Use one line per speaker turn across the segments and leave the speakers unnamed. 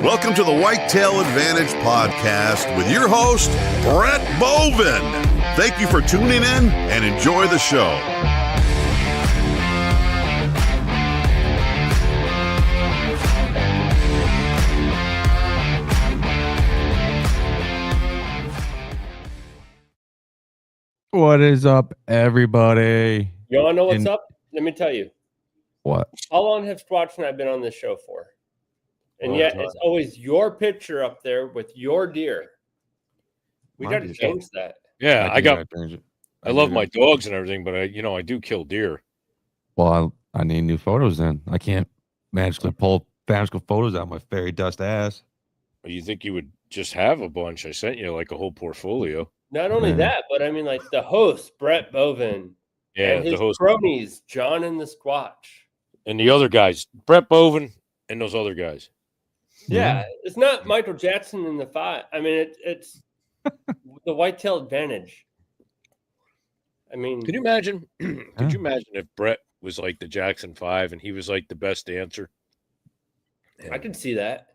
Welcome to the Whitetail Advantage podcast with your host, Brett Boven. Thank you for tuning in and enjoy the show.
What is up, everybody?
You want to know what's up? Let me tell you.
What?
How long have Squatch and I been on this show for? And yet it's always your picture up there with your deer. We got to change that.
Yeah, I love my dogs and everything, but I do kill deer.
Well, I need new photos then. I can't magically pull magical photos out of my fairy dust ass.
You think you would just have a bunch? I sent you like a whole portfolio.
Not only that, but I mean, like the host, Brett Boven, and his cronies, John and the Squatch.
And the other guys, Brett Boven and those other guys.
Yeah, it's not Michael Jackson in the five. I mean, it's the Whitetail Advantage. I mean,
could you imagine? Could you imagine if Brett was like the Jackson 5 and he was like the best dancer?
I can see that.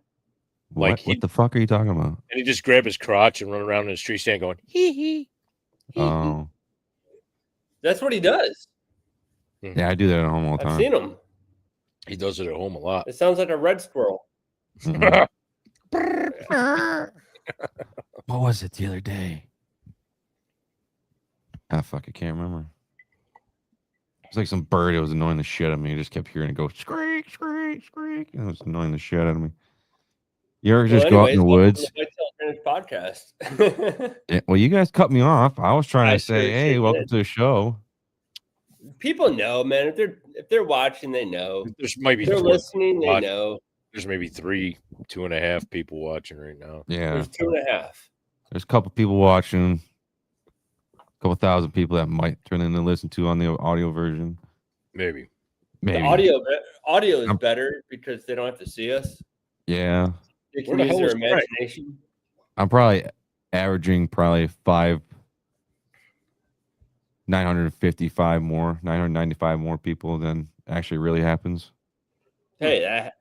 What the fuck are you talking about?
And he just grab his crotch and run around in his tree stand going, hee hee.
Oh.
That's what he does.
Yeah, I do that at home all the time.
I've seen him.
He does it at home a lot.
It sounds like a red squirrel.
What was it the other day? Ah, fuck, I can't remember. It's like some bird that was annoying the shit out of me. I just kept hearing it go screek, screek, screek. And it was annoying the shit out of me. You ever just go out in the woods?
Podcast.
Yeah, well, you guys cut me off. I was trying to say, hey, welcome to the show.
People know, man. If they're watching, they know.
There's maybe
they're listening, they know.
There's maybe 2.5 people watching right now.
Yeah.
There's 2.5.
There's a couple people watching. A couple thousand people that might turn in and listen to on the audio version.
Maybe.
The audio is better because they don't have to see us.
Yeah.
They can use their imagination.
I'm probably averaging 995 more people than actually really happens.
Hey,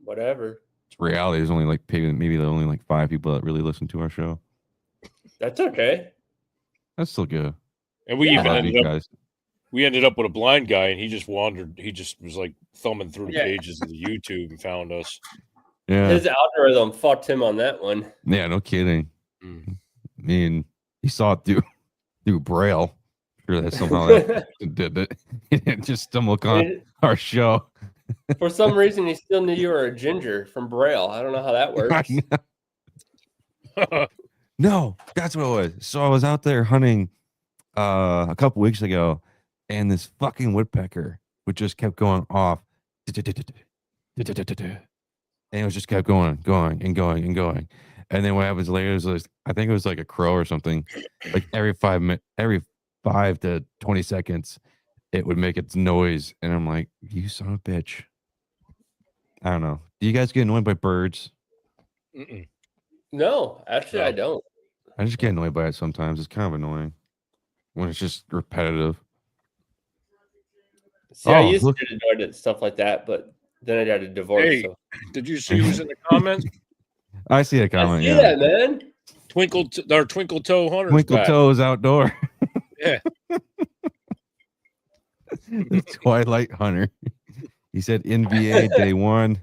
whatever.
It's reality. There's only maybe only like 5 people that really listen to our show.
That's okay.
That's still good.
And we ended up with a blind guy, and he just wandered. He just was like thumbing through the pages of the YouTube and found us.
Yeah,
his algorithm fucked him on that one.
Yeah, no kidding. I mean, he saw it through Braille. Sure, that somehow did it. He didn't just stumble on our show.
For some reason, he still knew you were a ginger from Braille. I don't know how that works.
No, that's what it was. So I was out there hunting a couple weeks ago, and this fucking woodpecker would just kept going off. And it just kept going. And then what happens later is I think it was like a crow or something. Like every 5 to 20 seconds, it would make its noise. And I'm like, you son of a bitch. I don't know. Do you guys get annoyed by birds?
No, actually, I don't.
I just get annoyed by it sometimes. It's kind of annoying when it's just repetitive.
See, I used to get annoyed at stuff like that, but then I got a divorce.
Hey, did you see who's in the comments?
I see a comment.
Yeah, man.
Twinkle Toe Hunter.
Twinkle Toes Outdoor.
Yeah.
The Twilight Hunter. He said NVA day 1.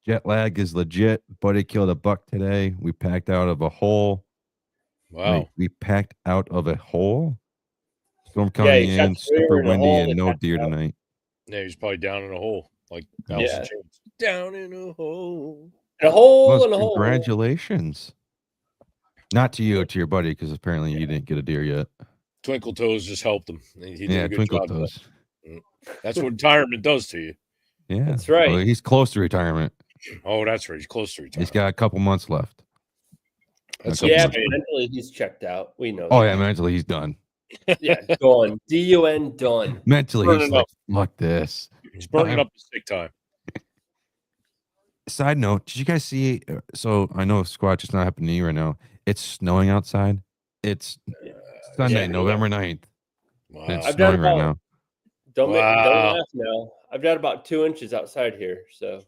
Jet lag is legit. Buddy killed a buck today. We packed out of a hole.
Wow.
We packed out of a hole. Storm coming in, super windy, and no deer tonight.
Yeah, he's probably down in a hole. Like down in a hole.
Congratulations. Not to you, to your buddy, because apparently you didn't get a deer yet.
Twinkle Toes just helped him. He did a good
Twinkle
job.
Toes.
That's what retirement does to you.
Yeah,
that's right.
Well, he's close to retirement.
Oh, that's right. He's close to retirement.
He's got a couple months left.
But mentally he's checked out. We know.
Oh, yeah, mentally he's done.
Yeah, done. D-U-N, done.
Mentally he's like, fuck this.
He's burning up his sick time.
Side note, did you guys see? So I know Squatch is not happening to you right now. It's snowing outside. It's Sunday, November 9th.
Wow.
It's snowing right now.
Don't laugh now. I've got about 2 inches outside here. So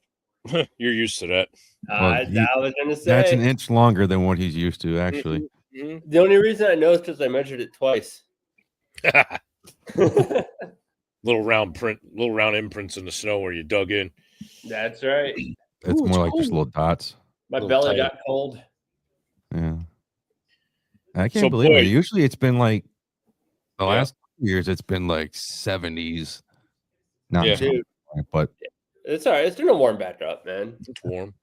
You're used to that.
I was going to say.
That's an inch longer than what he's used to, actually.
Mm-hmm. The only reason I know is because I measured it twice.
Little round imprints in the snow where you dug in.
That's right.
It's more like just little dots.
My belly got cold.
Yeah. I can't believe it. Usually it's been like the last 2 years, it's been like 70s.
Dude.
But
it's all right. It's going to warm back up, man.
It's warm.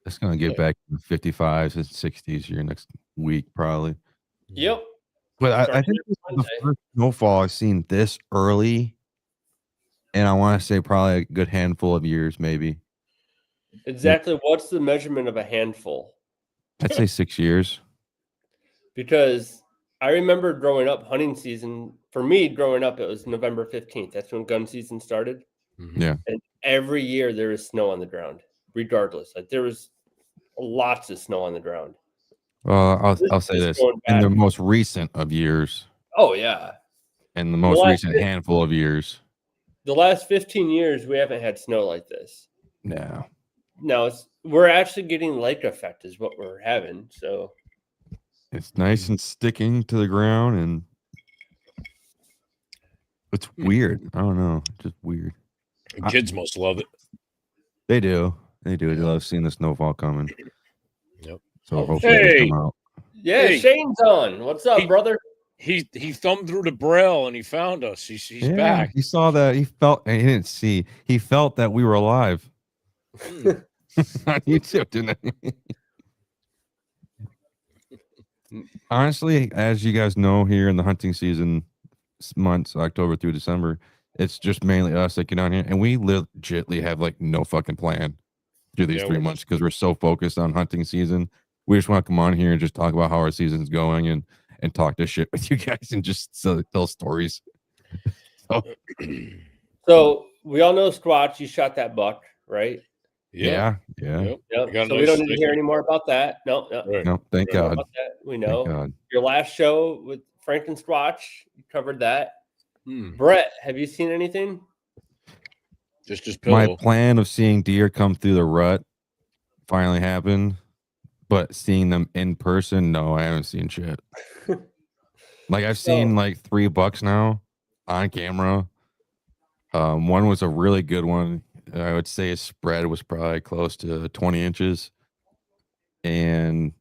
It's going to get back to 55s and 60s here next week, probably.
Yep.
But I think this is the first snowfall I've seen this early. And I want to say probably a good handful of years, maybe.
Exactly. What's the measurement of a handful?
I'd say 6 years.
Because I remember growing up, hunting season, for me growing up, it was November 15th. That's when gun season started.
Yeah.
And every year there is snow on the ground, regardless. Like there was lots of snow on the ground.
Well, I'll say this. In the most recent of years.
Oh, yeah.
In the most recent handful of years.
The last 15 years, we haven't had snow like this.
No.
No, we're actually getting lake effect is what we're having. So
it's nice and sticking to the ground, and it's weird. I don't know. Just weird.
Kids must love it.
They do. They do. They love seeing the snowfall coming.
Yep.
So hopefully they come out.
Yeah, Shane's on. What's up, brother?
He thumbed through the braille and he found us. He's back.
He saw that. He felt, and he didn't see. He felt that we were alive. On YouTube, didn't he? Honestly, as you guys know, here in the hunting season months, October through December, it's just mainly us that get on here, and we legitly have like no fucking plan through these 3 months because we're so focused on hunting season. We just want to come on here and just talk about how our season's going and talk this shit with you guys and just tell stories.
So we all know Squatch, you shot that buck, right?
Yeah.
Yep. So we don't need to hear any more about that. No.
Thank God.
We know. Your last show with Frank and Squatch, you covered that. Brett, have you seen anything?
Just pillow.
My plan of seeing deer come through the rut finally happened, but seeing them in person, no, I haven't seen shit. Like I've seen like 3 bucks now on camera. One was a really good one. I would say his spread was probably close to 20 inches, and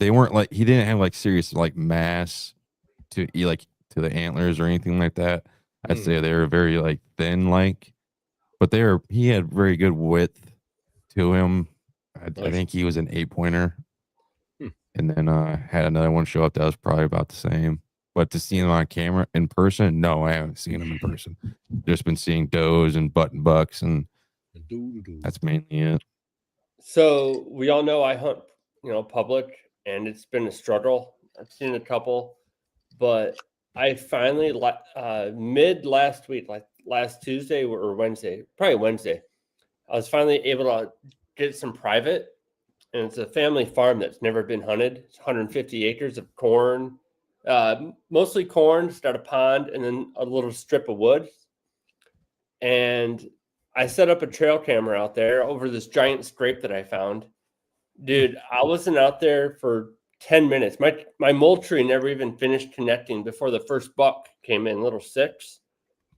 they weren't like, he didn't have like serious like mass to the antlers or anything like that. I'd say they were very like thin, but he had very good width to him. I think he was an 8-pointer, and then had another one show up that was probably about the same. But to see him on camera in person, no, I haven't seen him in person. Just been seeing does and button bucks, and that's mainly it.
So we all know I hunt, public, and it's been a struggle. I've seen a couple, but I finally mid last week, like last Tuesday or Wednesday, probably Wednesday, I was finally able to get some private, and it's a family farm that's never been hunted. It's 150 acres of corn. Mostly corn, just got a pond, and then a little strip of wood. And I set up a trail camera out there over this giant scrape that I found. Dude, I wasn't out there for 10 minutes. My moultrie never even finished connecting before the first buck came in, little 6.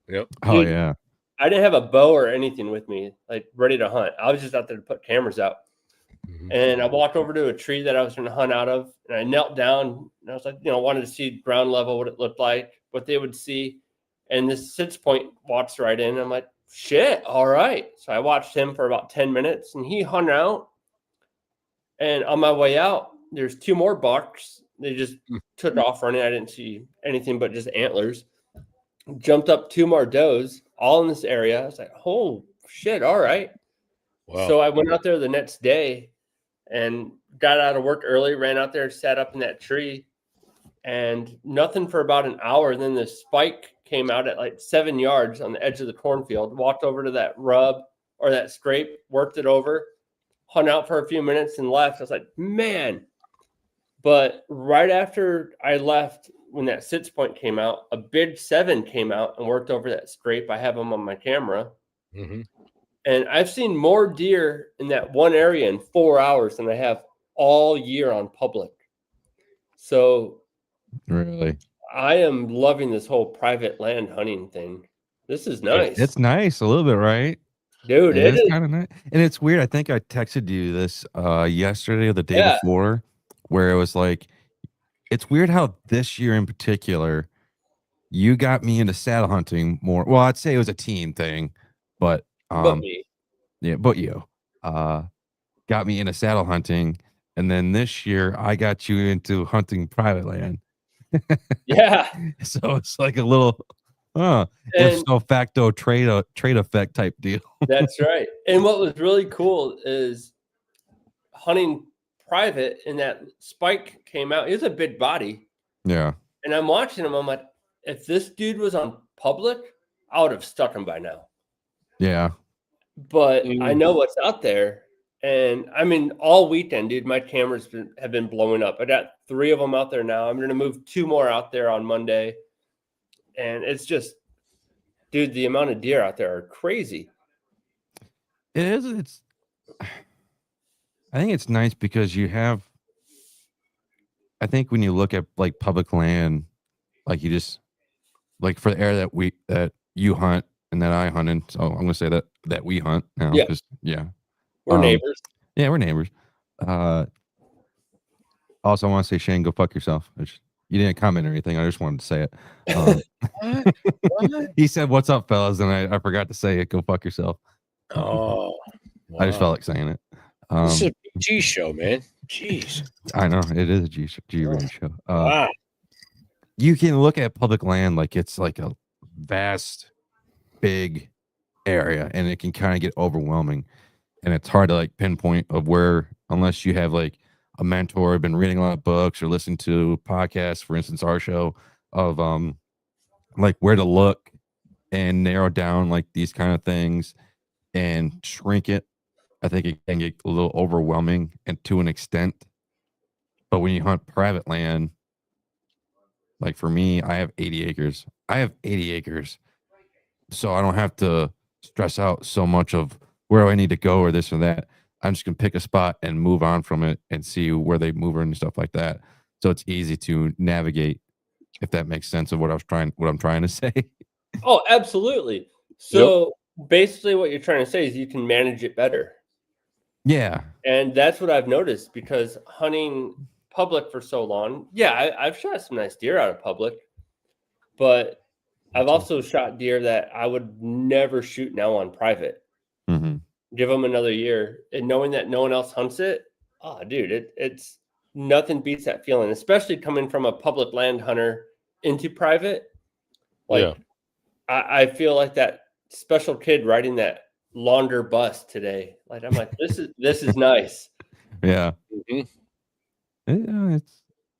Yep.
Dude, oh, yeah.
I didn't have a bow or anything with me, like ready to hunt. I was just out there to put cameras out. And I walked over to a tree that I was going to hunt out of, and I knelt down, and I was like, wanted to see ground level, what it looked like, what they would see. And this 6-point walks right in. I'm like, shit, all right. So I watched him for about 10 minutes, and he hung out. And on my way out, there's 2 more bucks. They just took off running. I didn't see anything but just antlers. Jumped up 2 more does, all in this area. I was like, oh, shit, all right. Wow. So I went out there the next day and got out of work early, ran out there, sat up in that tree, and nothing for about an hour. And then the spike came out at like 7 yards on the edge of the cornfield, walked over to that rub or that scrape, worked it over, hung out for a few minutes and left. I was like, man. But right after I left, when that 6-point came out, a big 7 came out and worked over that scrape. I have them on my camera. And I've seen more deer in that one area in 4 hours than I have all year on public. So
really,
I am loving this whole private land hunting thing. This is nice.
it's nice a little bit, right?
Dude,
It is
is.
kind of nice. And it's weird. I think I texted you this yesterday or the day before, where it was like, it's weird how this year in particular, you got me into saddle hunting more. Well, I'd say it was a team thing, but
me.
yeah, but you got me into saddle hunting, and then this year I got you into hunting private land.
Yeah.
So it's like a little
And
ipso facto trade effect type deal.
that's right. And what was really cool is hunting private, and that Spike came out. He was a big body.
Yeah.
And I'm watching him. I'm like, if this dude was on public, I would have stuck him by now.
Yeah.
But I know what's out there. And I mean, all weekend, dude, my cameras have been blowing up. I got 3 of them out there now. I'm going to move 2 more out there on Monday. And it's just, dude, the amount of deer out there are crazy.
It is. It's. I think it's nice because you have. I think when you look at like public land, like you just like for the area that you hunt and that I hunt in. So I'm gonna say that we hunt now.
Yeah.
Yeah.
We're neighbors.
Yeah, we're neighbors. Also, I want to say, Shane, go fuck yourself. You didn't comment or anything. I just wanted to say it. What? He said, "What's up, fellas?" And I forgot to say it. Go fuck yourself.
Oh,
I just felt like saying it.
This is a G show, man. Jeez.
I know it is a G rated show.
Wow.
You can look at public land like it's like a vast, big area, and it can kind of get overwhelming, and it's hard to like pinpoint of where, unless you have like a mentor, been reading a lot of books or listening to podcasts, for instance, our show of like where to look and narrow down like these kind of things and shrink it. I think it can get a little overwhelming and to an extent. But when you hunt private land, like for me, I have 80 acres. So I don't have to stress out so much of where do I need to go or this or that. I'm just gonna pick a spot and move on from it and see where they move and stuff like that. So it's easy to navigate, if that makes sense of what I'm trying to say.
Oh, absolutely. So basically what you're trying to say is you can manage it better.
Yeah.
And that's what I've noticed, because hunting public for so long, I've shot some nice deer out of public, but I've also shot deer that I would never shoot now on private.
Mm-hmm.
Give them another year, and knowing that no one else hunts it, oh, dude, it's nothing beats that feeling, especially coming from a public land hunter into private. Like, I feel like that special kid riding that launder bus today. Like, I'm like, this is nice.
Yeah.
Mm-hmm.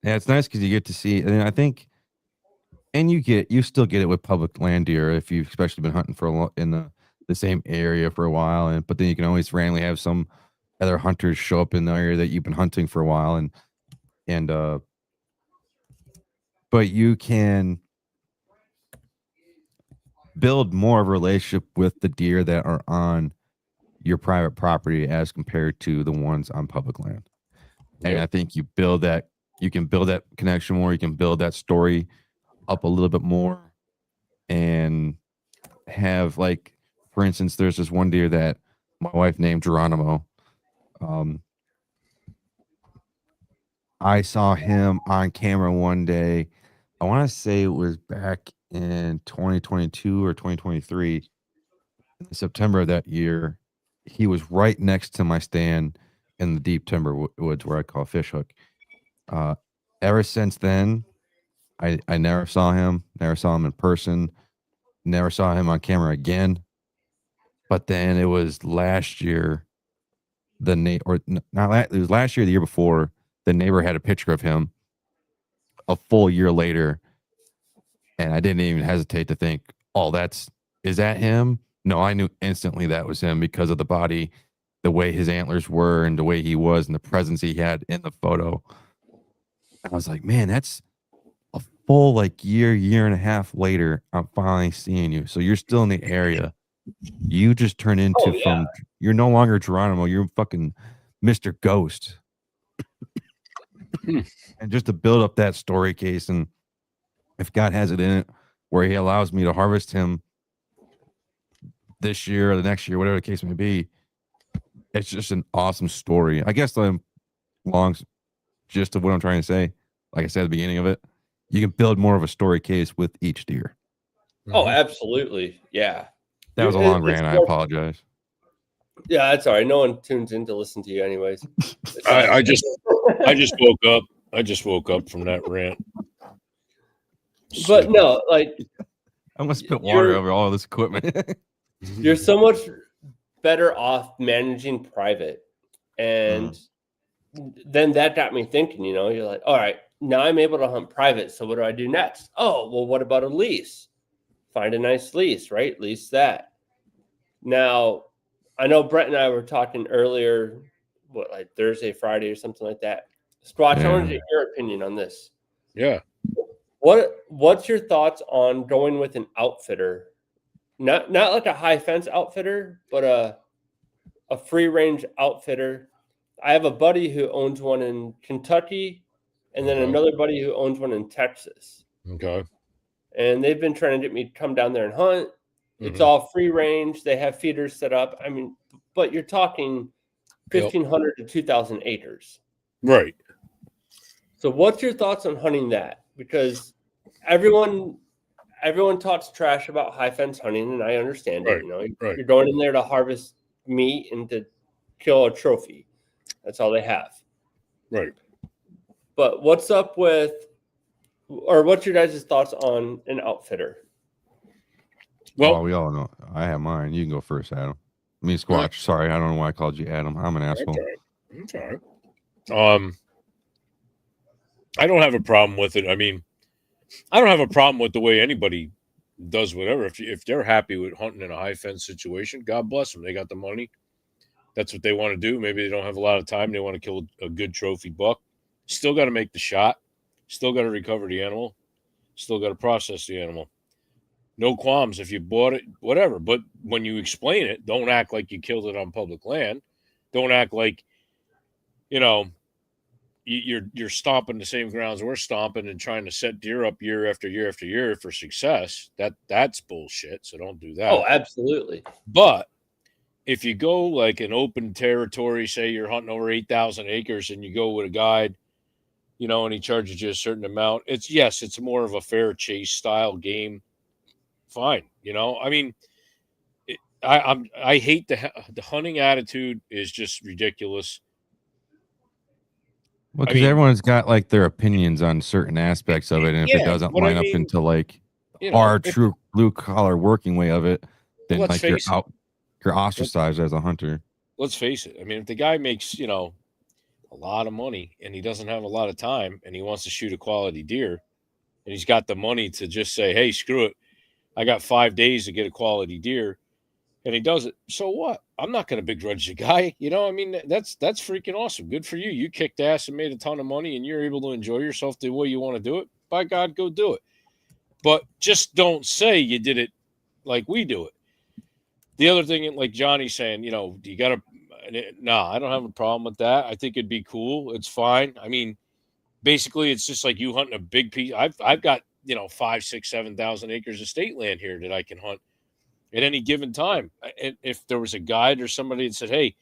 It's nice because you get to see, and I think, and you still get it with public land deer if you've especially been hunting for in the same area for a while, but then you can always randomly have some other hunters show up in the area that you've been hunting for a while, and but you can build more of a relationship with the deer that are on your private property as compared to the ones on public land. And I think you can build that connection more. You can build that story up a little bit more, and have, like, for instance, there's this one deer that my wife named Geronimo. I saw him on camera one day. I want to say it was back in 2022 or 2023. In September of that year, he was right next to my stand in the deep timber woods where I call fish hook. Ever since then, I never saw him in person, never saw him on camera again. But then it was last year, it was last year, the year before, the neighbor had a picture of him a full year later. And I didn't even hesitate to think, oh, is that him? No, I knew instantly that was him because of the body, the way his antlers were and the way he was and the presence he had in the photo. And I was like, man, that's a full like year and a half later. I'm finally seeing you. So you're still in the area you just turn into you're no longer Geronimo, you're fucking Mr. Ghost. And just to build up that story case, and if God has it in it where he allows me to harvest him this year or the next year, whatever the case may be, it's just an awesome story. I guess the long gist of what I'm trying to say, like I said at the beginning of it, you can build more of a story case with each deer.
Oh, absolutely. Yeah.
That was a long rant. I apologize.
Yeah, that's all right. No one tunes in to listen to you anyways.
I just woke up. I just woke up from that rant.
But no, like
I'm gonna spit water over all this equipment.
You're so much better off managing private. And then that got me thinking, you're like, all right, now I'm able to hunt private. So what do I do next? Oh, well, what about a lease? Find a nice lease, right? Lease that. Now, I know Brett and I were talking earlier, like Thursday, Friday or something like that. Squatch, I want to get your opinion on this.
Yeah.
What's your thoughts on going with an outfitter? Not like a high fence outfitter, but a free range outfitter. I have a buddy who owns one in Kentucky, and then another buddy who owns one in Texas.
Okay.
And they've been trying to get me to come down there and hunt. It's all free range. They have feeders set up. I mean, but you're talking 1,500 to 2,000 acres.
Right.
So what's your thoughts on hunting that? Because everyone talks trash about high fence hunting, and I understand it. You're going in there to harvest meat and to kill a trophy. That's all they have.
Right.
But what's up with, or what's your guys' thoughts on an outfitter?
Well, we all know. I have mine. You can go first, Adam. I mean, Squatch. Right. Sorry, I don't know why I called you Adam. I'm an asshole.
That's all right. I don't have a problem with it. I mean, I don't have a problem with the way anybody does whatever. If they're happy with hunting in a high fence situation, God bless them. They got the money. That's what they want to do. Maybe they don't have a lot of time. They want to kill a good trophy buck. Still got to make the shot. Still got to recover the animal. Still got to process the animal. No qualms if you bought it, whatever. But when you explain it, don't act like you killed it on public land. Don't act like, you're stomping the same grounds we're stomping and trying to set deer up year after year after year for success. That's bullshit. So don't do that.
Oh, absolutely.
But if you go like an open territory, say you're hunting over 8,000 acres and you go with a guide, and he charges you a certain amount, it's more of a fair chase style game. Fine. I mean, I hate the hunting attitude is just ridiculous.
Well, because everyone's got like their opinions on certain aspects of it, and if it doesn't line up into like our true blue collar working way of it, then like you're ostracized as a hunter.
Let's face it. I mean, if the guy makes a lot of money and he doesn't have a lot of time and he wants to shoot a quality deer, and he's got the money to just say, "Hey, screw it, I got 5 days to get a quality deer," and he does it. So what? I'm not going to begrudge the guy. I mean, that's freaking awesome. Good for you. You kicked ass and made a ton of money and you're able to enjoy yourself the way you want to do it. By God, go do it. But just don't say you did it like we do it. The other thing, like Johnny's saying, you got to, I don't have a problem with that. I think it'd be cool. It's fine. I mean, basically it's just like you hunting a big piece. I've got, 5, 6, 7,000 acres of state land here that I can hunt at any given time. If there was a guide or somebody that said, "Hey,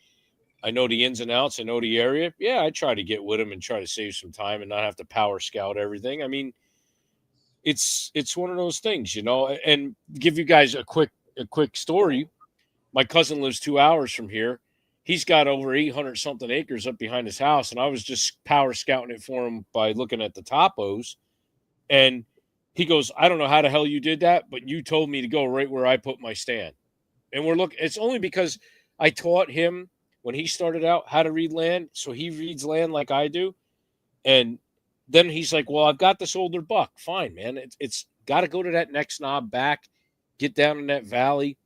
I know the ins and outs, I know the area," yeah, I try to get with them and try to save some time and not have to power scout everything. I mean, it's one of those things, and give you guys a quick story. My cousin lives 2 hours from here. He's got over 800 something acres up behind his house. And I was just power scouting it for him by looking at the topos. And he goes, "I don't know how the hell you did that, but you told me to go right where I put my stand." And it's only because I taught him when he started out how to read land. So he reads land like I do. And then he's like, "Well, I've got this older buck." Fine, man. It's got to go to that next knob back, get down in that valley,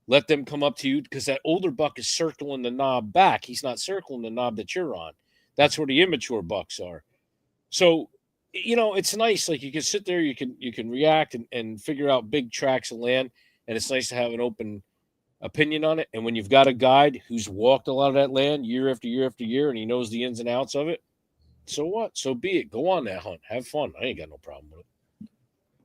let them come up to you, because that older buck is circling the knob back. He's not circling the knob that you're on. That's where the immature bucks are. So, it's nice. Like you can sit there, you can react and figure out big tracts of land. And it's nice to have an open opinion on it. And when you've got a guide who's walked a lot of that land year after year after year, and he knows the ins and outs of it, so what? So be it. Go on that hunt. Have fun. I ain't got no problem with it.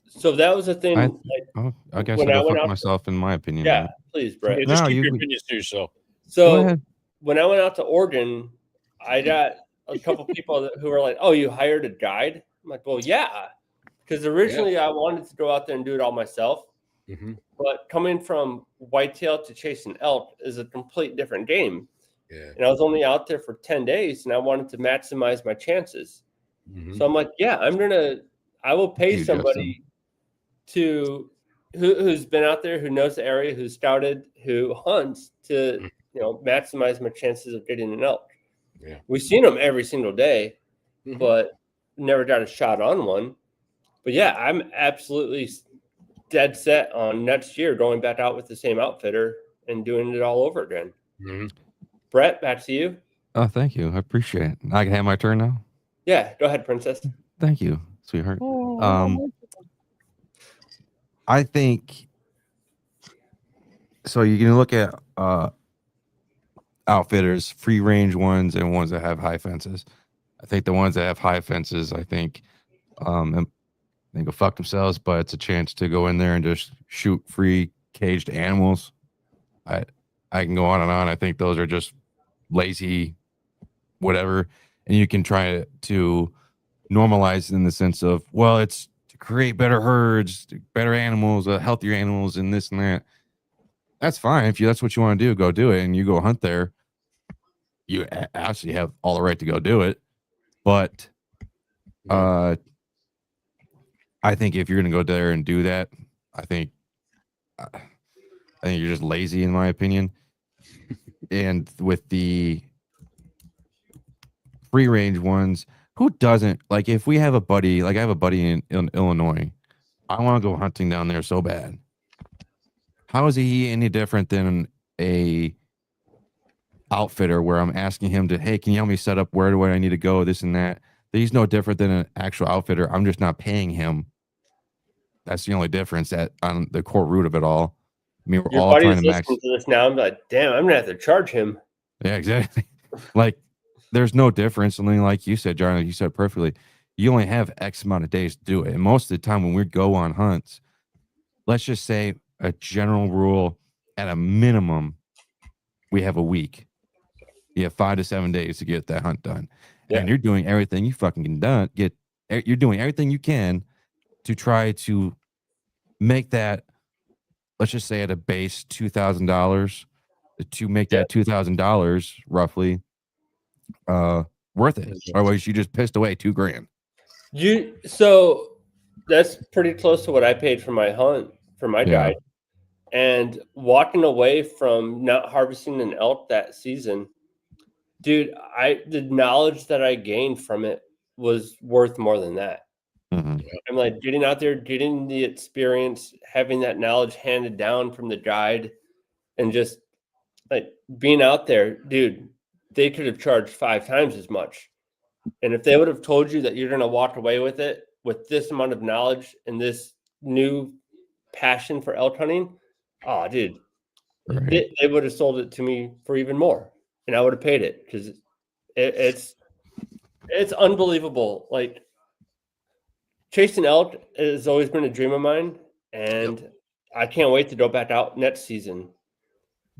So that was the thing.
I guess
when
I'll
I
go
went
fuck
out
myself in my opinion.
Yeah, please, Brett.
Yeah, just
No,
keep
you-
your opinions to yourself.
Go
So
ahead.
when I went out to Oregon, I got a couple people who were like, "Oh, you hired a guide?" I'm like, "Well, yeah," because originally I wanted to go out there and do it all myself.
Mm-hmm.
But coming from whitetail to chasing elk is a complete different game.
Yeah.
And I was only out there for 10 days and I wanted to maximize my chances.
Mm-hmm.
So I'm like, yeah, I will pay
Dude,
somebody who's been out there, who knows the area, who's scouted, who hunts to, maximize my chances of getting an elk.
Yeah.
We've seen them every single day,
Mhm.
but never got a shot on one. But yeah, I'm absolutely dead set on next year going back out with the same outfitter and doing it all over again.
Mm-hmm.
Brett, back to you.
Oh, thank you. I appreciate it. I can have my turn now.
Yeah, go ahead, Princess.
Thank you, sweetheart. I think so. You can look at outfitters, free range ones, and ones that have high fences. I think the ones that have high fences, I think, they go fuck themselves, but it's a chance to go in there and just shoot free caged animals. I can go on and on. I think those are just lazy, whatever, and you can try to normalize it in the sense of, well, it's to create better herds, better animals, healthier animals, and this and that. That's fine. If that's what you want to do, go do it, and you go hunt there. You actually have all the right to go do it, but I think if you're going to go there and do that, I think you're just lazy, in my opinion. And with the free range ones, who doesn't like? If we have a buddy, like I have a buddy in Illinois, I want to go hunting down there so bad. How is he any different than a outfitter where I'm asking him to, hey, can you help me set up where do I need to go, this and that? He's no different than an actual outfitter. I'm just not paying him. That's the only difference on the core root of it all. I mean, we're all trying to max.
To this now. I'm like, damn, I'm gonna have to charge him.
Yeah, exactly. Like, there's no difference. And then, like you said, Jarno, you said perfectly. You only have X amount of days to do it. And most of the time when we go on hunts, let's just say a general rule, at a minimum, we have a week. You have 5 to 7 days to get that hunt done. Yeah. And you're doing everything you fucking can done. You're doing everything you can to try to make that, let's just say at a base $2,000, to make that $2,000 roughly worth it. Otherwise, you just pissed away $2,000.
So that's pretty close to what I paid for my hunt for my guide. And walking away from not harvesting an elk that season, dude, the knowledge that I gained from it was worth more than that.
Mm-hmm.
I'm like getting out there, getting the experience, having that knowledge handed down from the guide, and just like being out there, dude, they could have charged 5 times as much. And if they would have told you that you're going to walk away with it with this amount of knowledge and this new passion for elk hunting, oh, dude, right. They would have sold it to me for even more, and I would have paid it because it's unbelievable. Like, chasing elk has always been a dream of mine, and I can't wait to go back out next season.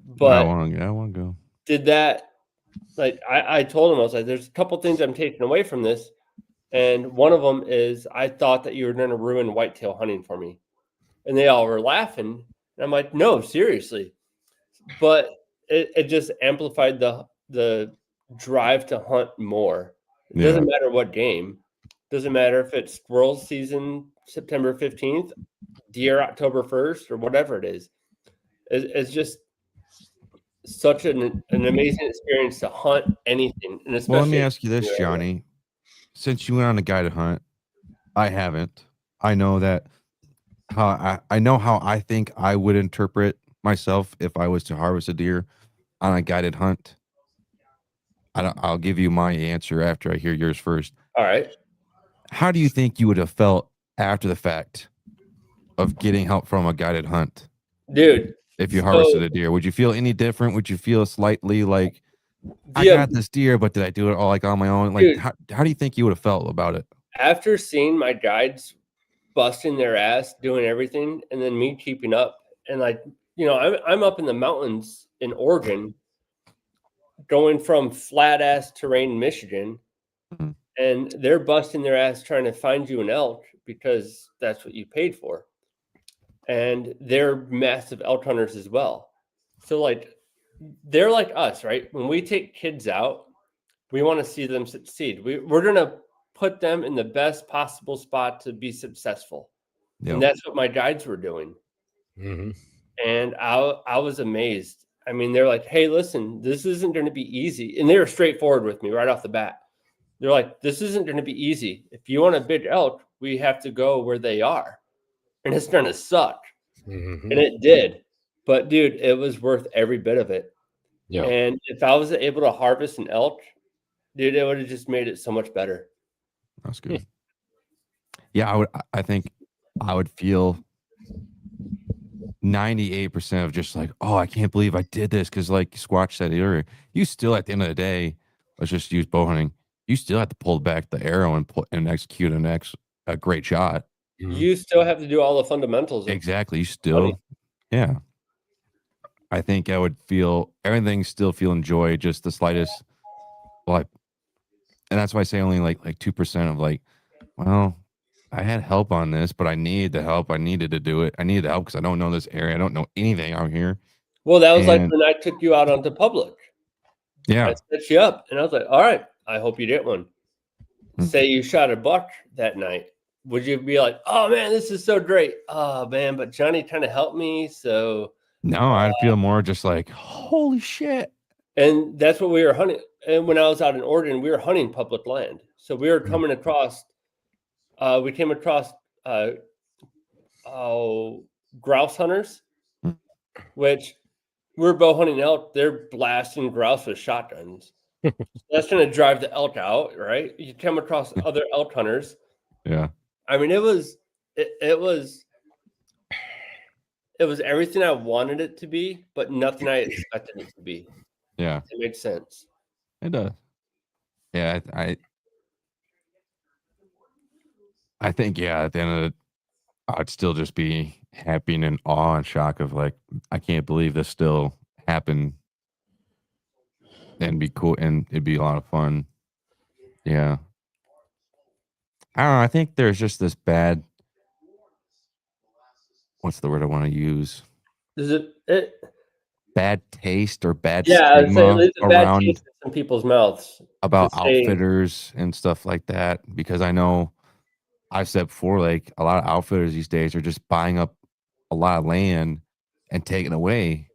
But
I want to go.
Did that, like I told him, I was like, there's a couple things I'm taking away from this, and one of them is I thought that you were going to ruin whitetail hunting for me, and they all were laughing. And I'm like, no, seriously. But it just amplified the drive to hunt more. It doesn't matter what game. Doesn't matter if it's squirrel season, September 15th, deer October 1st, or whatever it is. It's just such an amazing experience to hunt anything. And especially,
well, let me ask you this, Johnny. Since you went on a guided hunt, I haven't. I know that I know how I think I would interpret myself if I was to harvest a deer on a guided hunt. I'll give you my answer after I hear yours first.
All right.
How do you think you would have felt after the fact of getting help from a guided hunt?
Dude,
if you harvested a deer? Would you feel any different? Would you feel slightly like I got this deer, but did I do it all like on my own? Like,
dude,
how do you think you would have felt about it?
after seeing my guides busting their ass, doing everything, and then me keeping up, and like, you know, I'm up in the mountains in Oregon, going from flat ass terrain Michigan,
Mhm.
and they're busting their ass trying to find you an elk because that's what you paid for. And they're massive elk hunters as well. So like they're like us, right? When we take kids out, we want to see them succeed. We're gonna put them in the best possible spot to be successful.
Yep.
And that's what my guides were doing.
Mm-hmm.
And I was amazed. I mean, they're like, hey, listen, this isn't going to be easy. And they were straightforward with me right off the bat. They're like, this isn't going to be easy. If you want a big elk, we have to go where they are. And it's going to suck.
Mm-hmm.
And it did. But dude, it was worth every bit of it.
Yeah.
And if I was able to harvest an elk, dude, it would have just made it so much better.
That's good. Yeah, I think I would feel 98% of just like, oh, I can't believe I did this. Cause like Squatch said earlier, you still at the end of the day, let's just use bow hunting. You still have to pull back the arrow and execute a great shot.
Mm-hmm.
You still have to do all the fundamentals.
Exactly. You still, yeah. I think I would feel everything still feel enjoy just the slightest, like, and that's why I say only like 2% of like, well, I had help on this, but I needed the help. I needed to do it. I needed the help because I don't know this area. I don't know anything out here.
Well, that was like
And
when I took you out onto public.
yeah,
I set you up, and I was like, all right, I hope you get one.
Hmm.
Say you shot a buck that night. Would you be like, oh, man, this is so great? Oh, man, but Johnny kind of helped me. So,
no, I'd feel more just like, holy shit.
and that's what we were hunting. And when I was out in Oregon, we were hunting public land. So we were coming across, we came across grouse hunters,
Hmm.
which we're bow hunting elk. They're blasting grouse with shotguns. That's going to drive the elk out, right? You come across other elk hunters.
Yeah.
I mean, it was everything I wanted it to be, but nothing I expected it to be.
Yeah.
It makes sense.
It does. Yeah. I think, yeah, at the end of it, I'd still just be happy and in awe and shock of like, I can't believe this still happened. And be cool. And it'd be a lot of fun. Yeah. I don't know. I think there's just this bad, what's the word I want to use?
Is it?
Bad taste or bad
Yeah, I'd say
stigma
it's a bad
around
taste in some people's mouths
about
to say-
outfitters and stuff like that. Because I know I've said before, like a lot of outfitters these days are just buying up a lot of land and taking away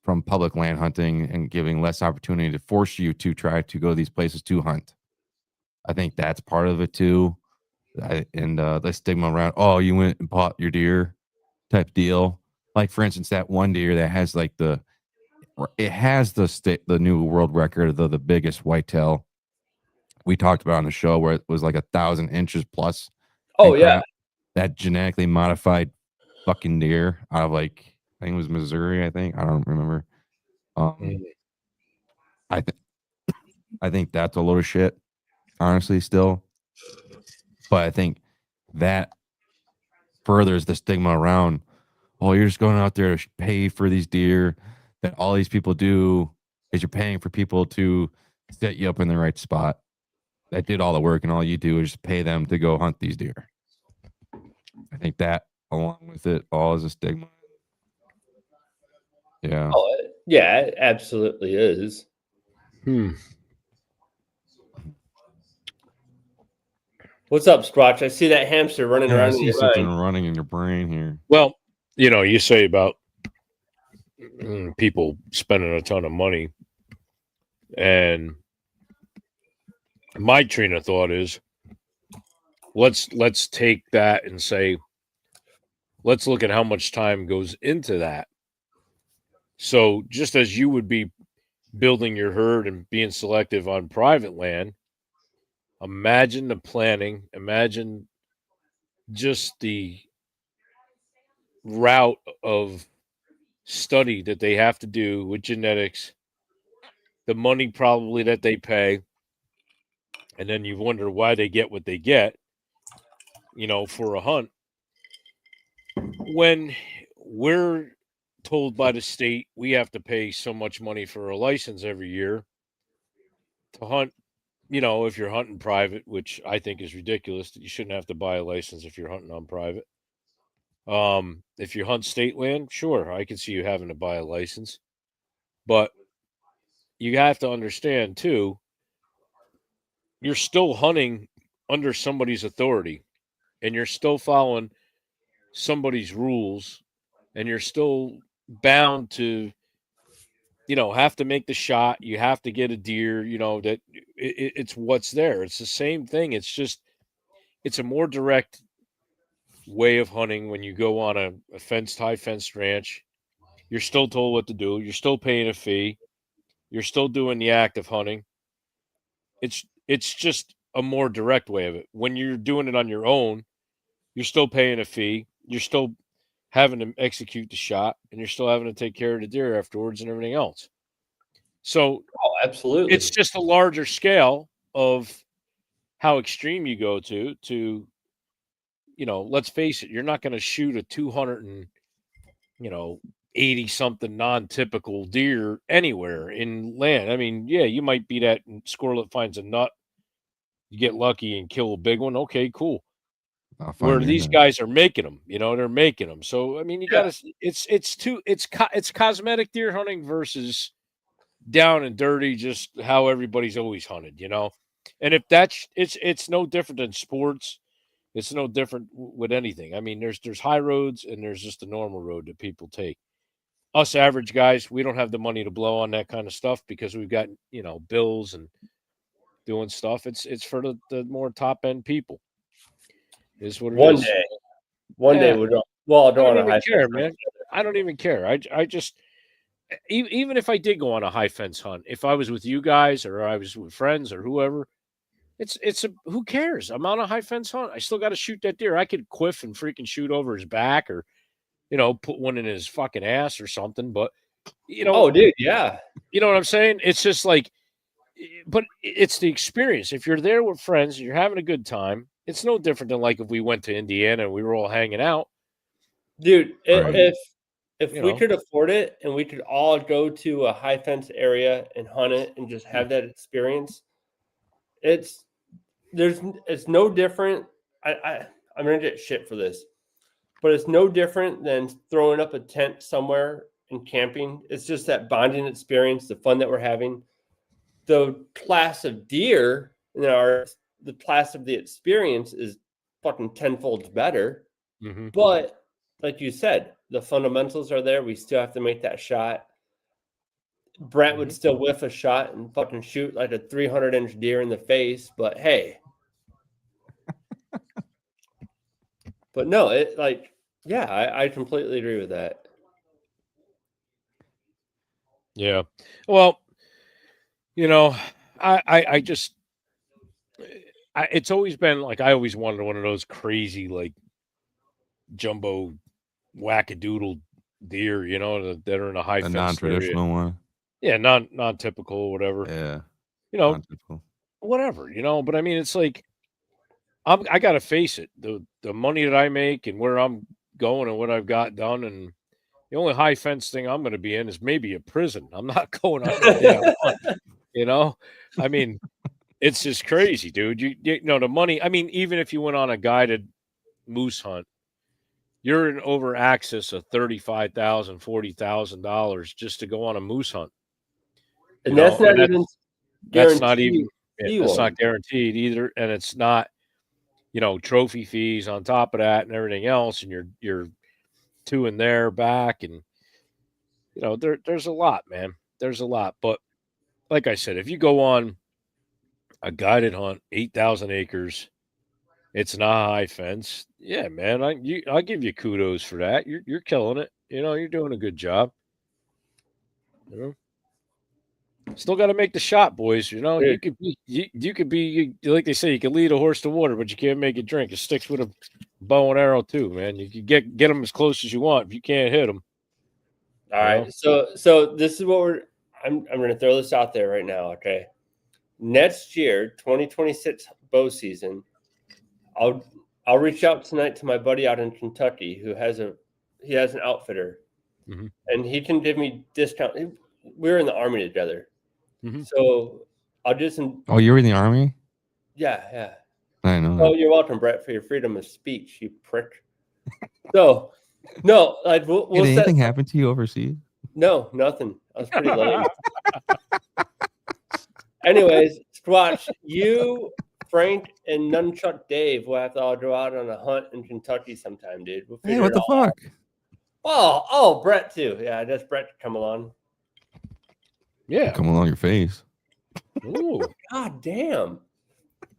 from public land hunting and giving less opportunity to force you to try to go to these places to hunt. I think that's part of it too. And the stigma around, oh, you went and bought your deer type deal. Like for instance, that one deer that has like the new world record of the biggest whitetail we talked about on the show, where it was like 1,000 inches plus.
Oh yeah,
that genetically modified fucking deer out of like, I think it was Missouri. I don't remember. I think that's a load of shit, honestly, still. But I think that furthers the stigma around, oh, you're just going out there to pay for these deer. That all these people do is you're paying for people to set you up in the right spot. That did all the work, and all you do is just pay them to go hunt these deer. I think that, along with it, all is a stigma. Yeah.
oh yeah, it absolutely is. What's up, Squatch? I see that hamster running
I
around in
see
your
something
mind.
running in your brain here.
Well, you say about people spending a ton of money, and my train of thought is, let's take that and say, let's look at how much time goes into that. So just as you would be building your herd and being selective on private land, imagine the planning, imagine just the route of study that they have to do with genetics, the money probably that they pay, and then you wonder why they get what they get, for a hunt. When we're told by the state we have to pay so much money for a license every year to hunt, if you're hunting private, which I think is ridiculous, that you shouldn't have to buy a license if you're hunting on private. If you hunt state land, sure, I can see you having to buy a license. But you have to understand, too, you're still hunting under somebody's authority, and you're still following somebody's rules, and you're still bound to, have to make the shot. You have to get a deer, that it's what's there. It's the same thing. It's just, it's a more direct way of hunting when you go on a high fenced ranch. You're still told what to do. You're still paying a fee. You're still doing the act of hunting. It's just a more direct way of it. When you're doing it on your own, you're still paying a fee. You're still having to execute the shot, and you're still having to take care of the deer afterwards and everything else. So,
absolutely,
it's just a larger scale of how extreme you go to, let's face it, you're not going to shoot a 280 something non-typical deer anywhere in land. I mean, yeah, you might be that squirrel that finds a nut, you get lucky and kill a big one. Okay, cool. Where these guys are making them, they're making them. So, I mean, you got to, it's cosmetic deer hunting versus down and dirty, just how everybody's always hunted, And if it's no different than sports. It's no different with anything. I mean, there's high roads and there's just a normal road that people take. Us average guys, we don't have the money to blow on that kind of stuff because we've got, bills and doing stuff. It's for the more top end people. Is what it is.
One day we'll all go on a high
care, man. I don't even care. I just, even if I did go on a high fence hunt, if I was with you guys or I was with friends or whoever, who cares? I'm on a high fence hunt. I still got to shoot that deer. I could quiff and freaking shoot over his back or, put one in his fucking ass or something. But,
oh, dude, yeah.
You know what I'm saying? It's just like, but it's the experience. If you're there with friends and you're having a good time, it's no different than like if we went to Indiana and we were all hanging out.
Dude, if we could afford it and we could all go to a high fence area and hunt it and just have that experience, it's no different. I'm gonna get shit for this, but it's no different than throwing up a tent somewhere and camping. It's just that bonding experience, the fun that we're having. The class of deer the class of the experience is fucking tenfold better.
Mm-hmm.
But like you said, the fundamentals are there. We still have to make that shot. Brett would still whiff a shot and fucking shoot like a 300-inch deer in the face, but hey. But no, I completely agree with that.
Yeah. Well, I just, it's always been like, I always wanted one of those crazy, like jumbo wackadoodle deer, that are in a high fence
non-traditional
area.
one.
Yeah. Non-typical, whatever.
Yeah.
Non-typical. Whatever, but I mean, it's like, I got to face it. The money that I make and where I'm going and what I've got done. And the only high fence thing I'm going to be in is maybe a prison. I'm not going on a damn hunt, I mean, it's just crazy, dude. The money. I mean, even if you went on a guided moose hunt, you're in over access of $35,000, $40,000 just to go on a moose hunt.
And that's not even guaranteed.
That's not even. It's not guaranteed either, and it's not. Trophy fees on top of that and everything else, and you're to and there back, and there's a lot, man. There's a lot, but like I said, if you go on a guided hunt, 8,000 acres, it's not high fence. Yeah, man, I'll give you kudos for that. You're killing it. You're doing a good job. Still got to make the shot, boys. You could be like they say, you can lead a horse to water, but you can't make it drink. It sticks with a bow and arrow too, man. You can get them as close as you want. If you can't hit them,
All right. So this is what I'm going to throw this out there right now. Okay. Next year, 2026 bow season, I'll reach out tonight to my buddy out in Kentucky who has an outfitter, and he can give me discount. We were in the Army together, so I'll do some.
Oh, you're in the Army?
Yeah.
I know.
Oh, you're welcome, Brett, for your freedom of speech, you prick. So, no, like we'll
Did anything happen to you overseas?
No, nothing. I was pretty lame. Anyways, Squatch, you, Frank, and Nunchuck Dave will have to all go out on a hunt in Kentucky sometime, dude. We'll
Hey, what the fuck?
Oh, Brett too. Yeah, I guess Brett could come along.
Yeah.
Come along your face.
Ooh.
God damn.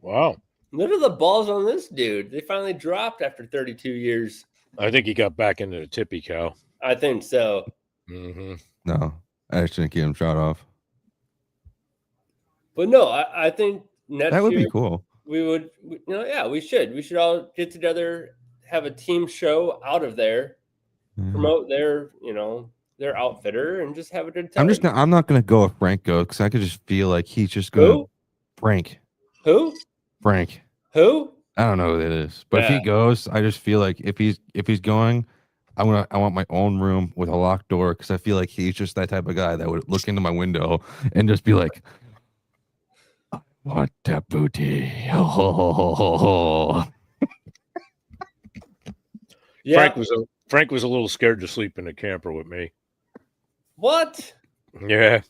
Wow.
Look at the balls on this dude. They finally dropped after 32 years.
I think he got back into the tippy cow.
I think so.
No, I just didn't get him shot off.
But no, I think next
that would
year
be cool.
We should. We should all get together, have a team show out of there, promote their outfitter, and just have a good time.
I'm not going to go if Frank goes because I could just feel like he's just going to. Frank.
Who?
Frank.
Who?
I don't know who it is, but if he goes, I just feel like if he's going, I want my own room with a locked door because I feel like he's just that type of guy that would look into my window and just be like, "I want that booty."
Yeah.
Frank was a little scared to sleep in the camper with me.
What?
Yeah.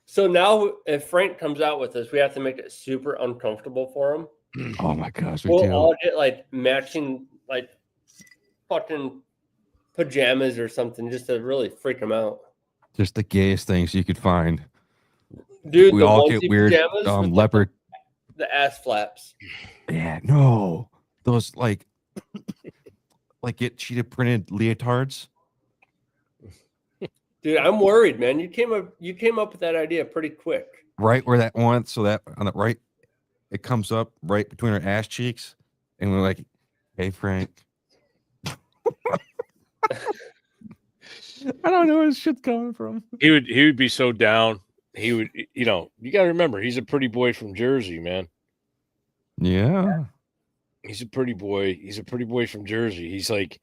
So now, if Frank comes out with this, we have to make it super uncomfortable for him.
Oh my gosh,
we'll all get like matching like fucking pajamas or something just to really freak him out.
Just the gayest things you could find.
Dude,
we all get weird leopard.
The ass flaps.
Yeah, no. Those like get cheetah printed leotards.
Dude, I'm worried, man. You came up with that idea pretty quick.
Right where that one, so that on the right, it comes up right between her ass cheeks, and we're like, "Hey, Frank." I don't know where this shit's coming from.
He would be so down. He would, you got to remember, he's a pretty boy from Jersey, man.
Yeah.
He's a pretty boy. He's a pretty boy from Jersey. He's like,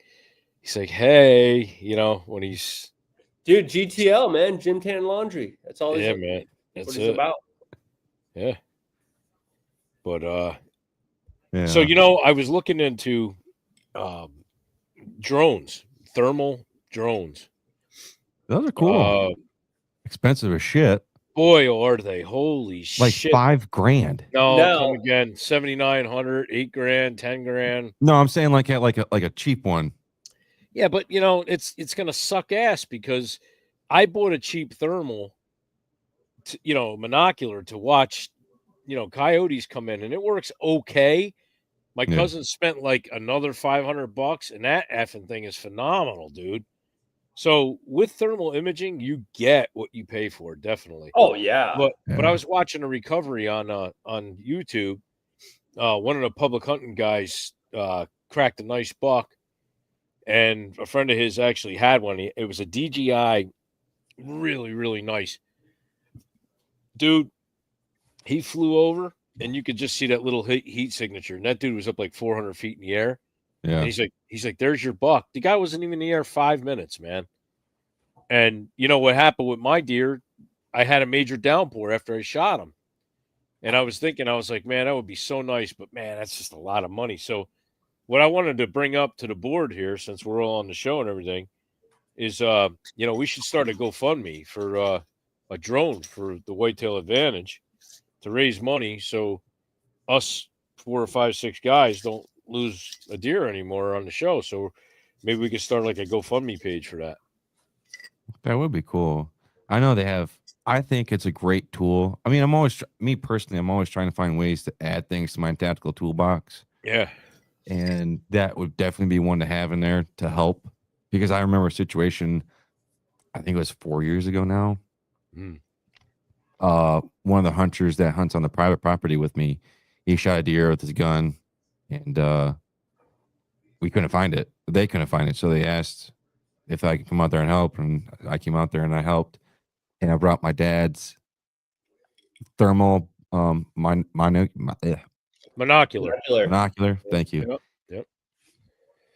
hey, when he's.
Dude, GTL, man. Gym Tan Laundry. That's all he's
man. That's
what he's about.
Yeah. But,
yeah.
So, I was looking into drones, thermal drones.
Those are cool. Expensive as shit.
Boy, are they. Holy shit.
Like $5,000.
No, come again. 7,900, $8,000, $10,000.
No, I'm saying like a cheap one.
Yeah, but it's gonna suck ass because I bought a cheap thermal, monocular to watch, coyotes come in, and it works okay. My cousin spent like another $500, and that effing thing is phenomenal, dude. So with thermal imaging, you get what you pay for, definitely.
Oh yeah.
But I was watching a recovery on YouTube. One of the public hunting guys cracked a nice buck. And a friend of his actually had one. It was a DJI, really, really nice. Dude, he flew over, and you could just see that little heat signature. And that dude was up like 400 feet in the air.
Yeah.
And he's like, there's your buck. The guy wasn't even in the air 5 minutes, man. And you know what happened with my deer? I had a major downpour after I shot him. And I was like, man, that would be so nice. But, man, that's just a lot of money. So, what I wanted to bring up to the board here, since we're all on the show and everything, is we should start a GoFundMe for a drone for the Whitetail Advantage to raise money so us 4 or 5, 6 guys don't lose a deer anymore on the show. So maybe we could start like a GoFundMe page for that.
That would be cool. I know they have. I think it's a great tool. I mean, I'm always trying to find ways to add things to my tactical toolbox.
Yeah.
And that would definitely be one to have in there to help, because I remember a situation, I think it was 4 years ago now. One of the hunters that hunts on the private property with me, he shot a deer with his gun, and we couldn't find it. They couldn't find it, so they asked if I could come out there and help, and I came out there and I helped, and I brought my dad's thermal
Monocular.
binocular. Thank you.
Yep.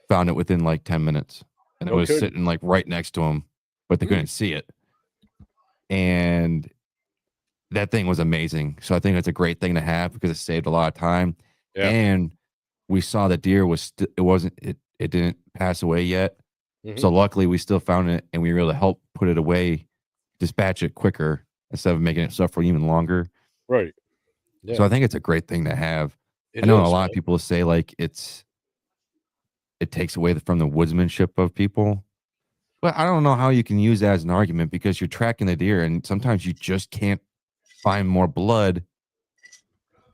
Found it within like 10 minutes, and it was
kidding.
sitting like right next to him, but they couldn't see it. And that thing was amazing. So I think it's a great thing to have because it saved a lot of time.
Yeah.
And we saw the deer was it didn't pass away yet.
Mhm.
So luckily we still found it, and we were able to help put it away, dispatch it quicker instead of making it suffer even longer.
Right. Yeah.
So I think it's a great thing to have.
It
I know
is,
a lot
man.
of people say like it takes away from the woodsmanship of people. But I don't know how you can use that as an argument because you're tracking the deer, and sometimes you just can't find more blood,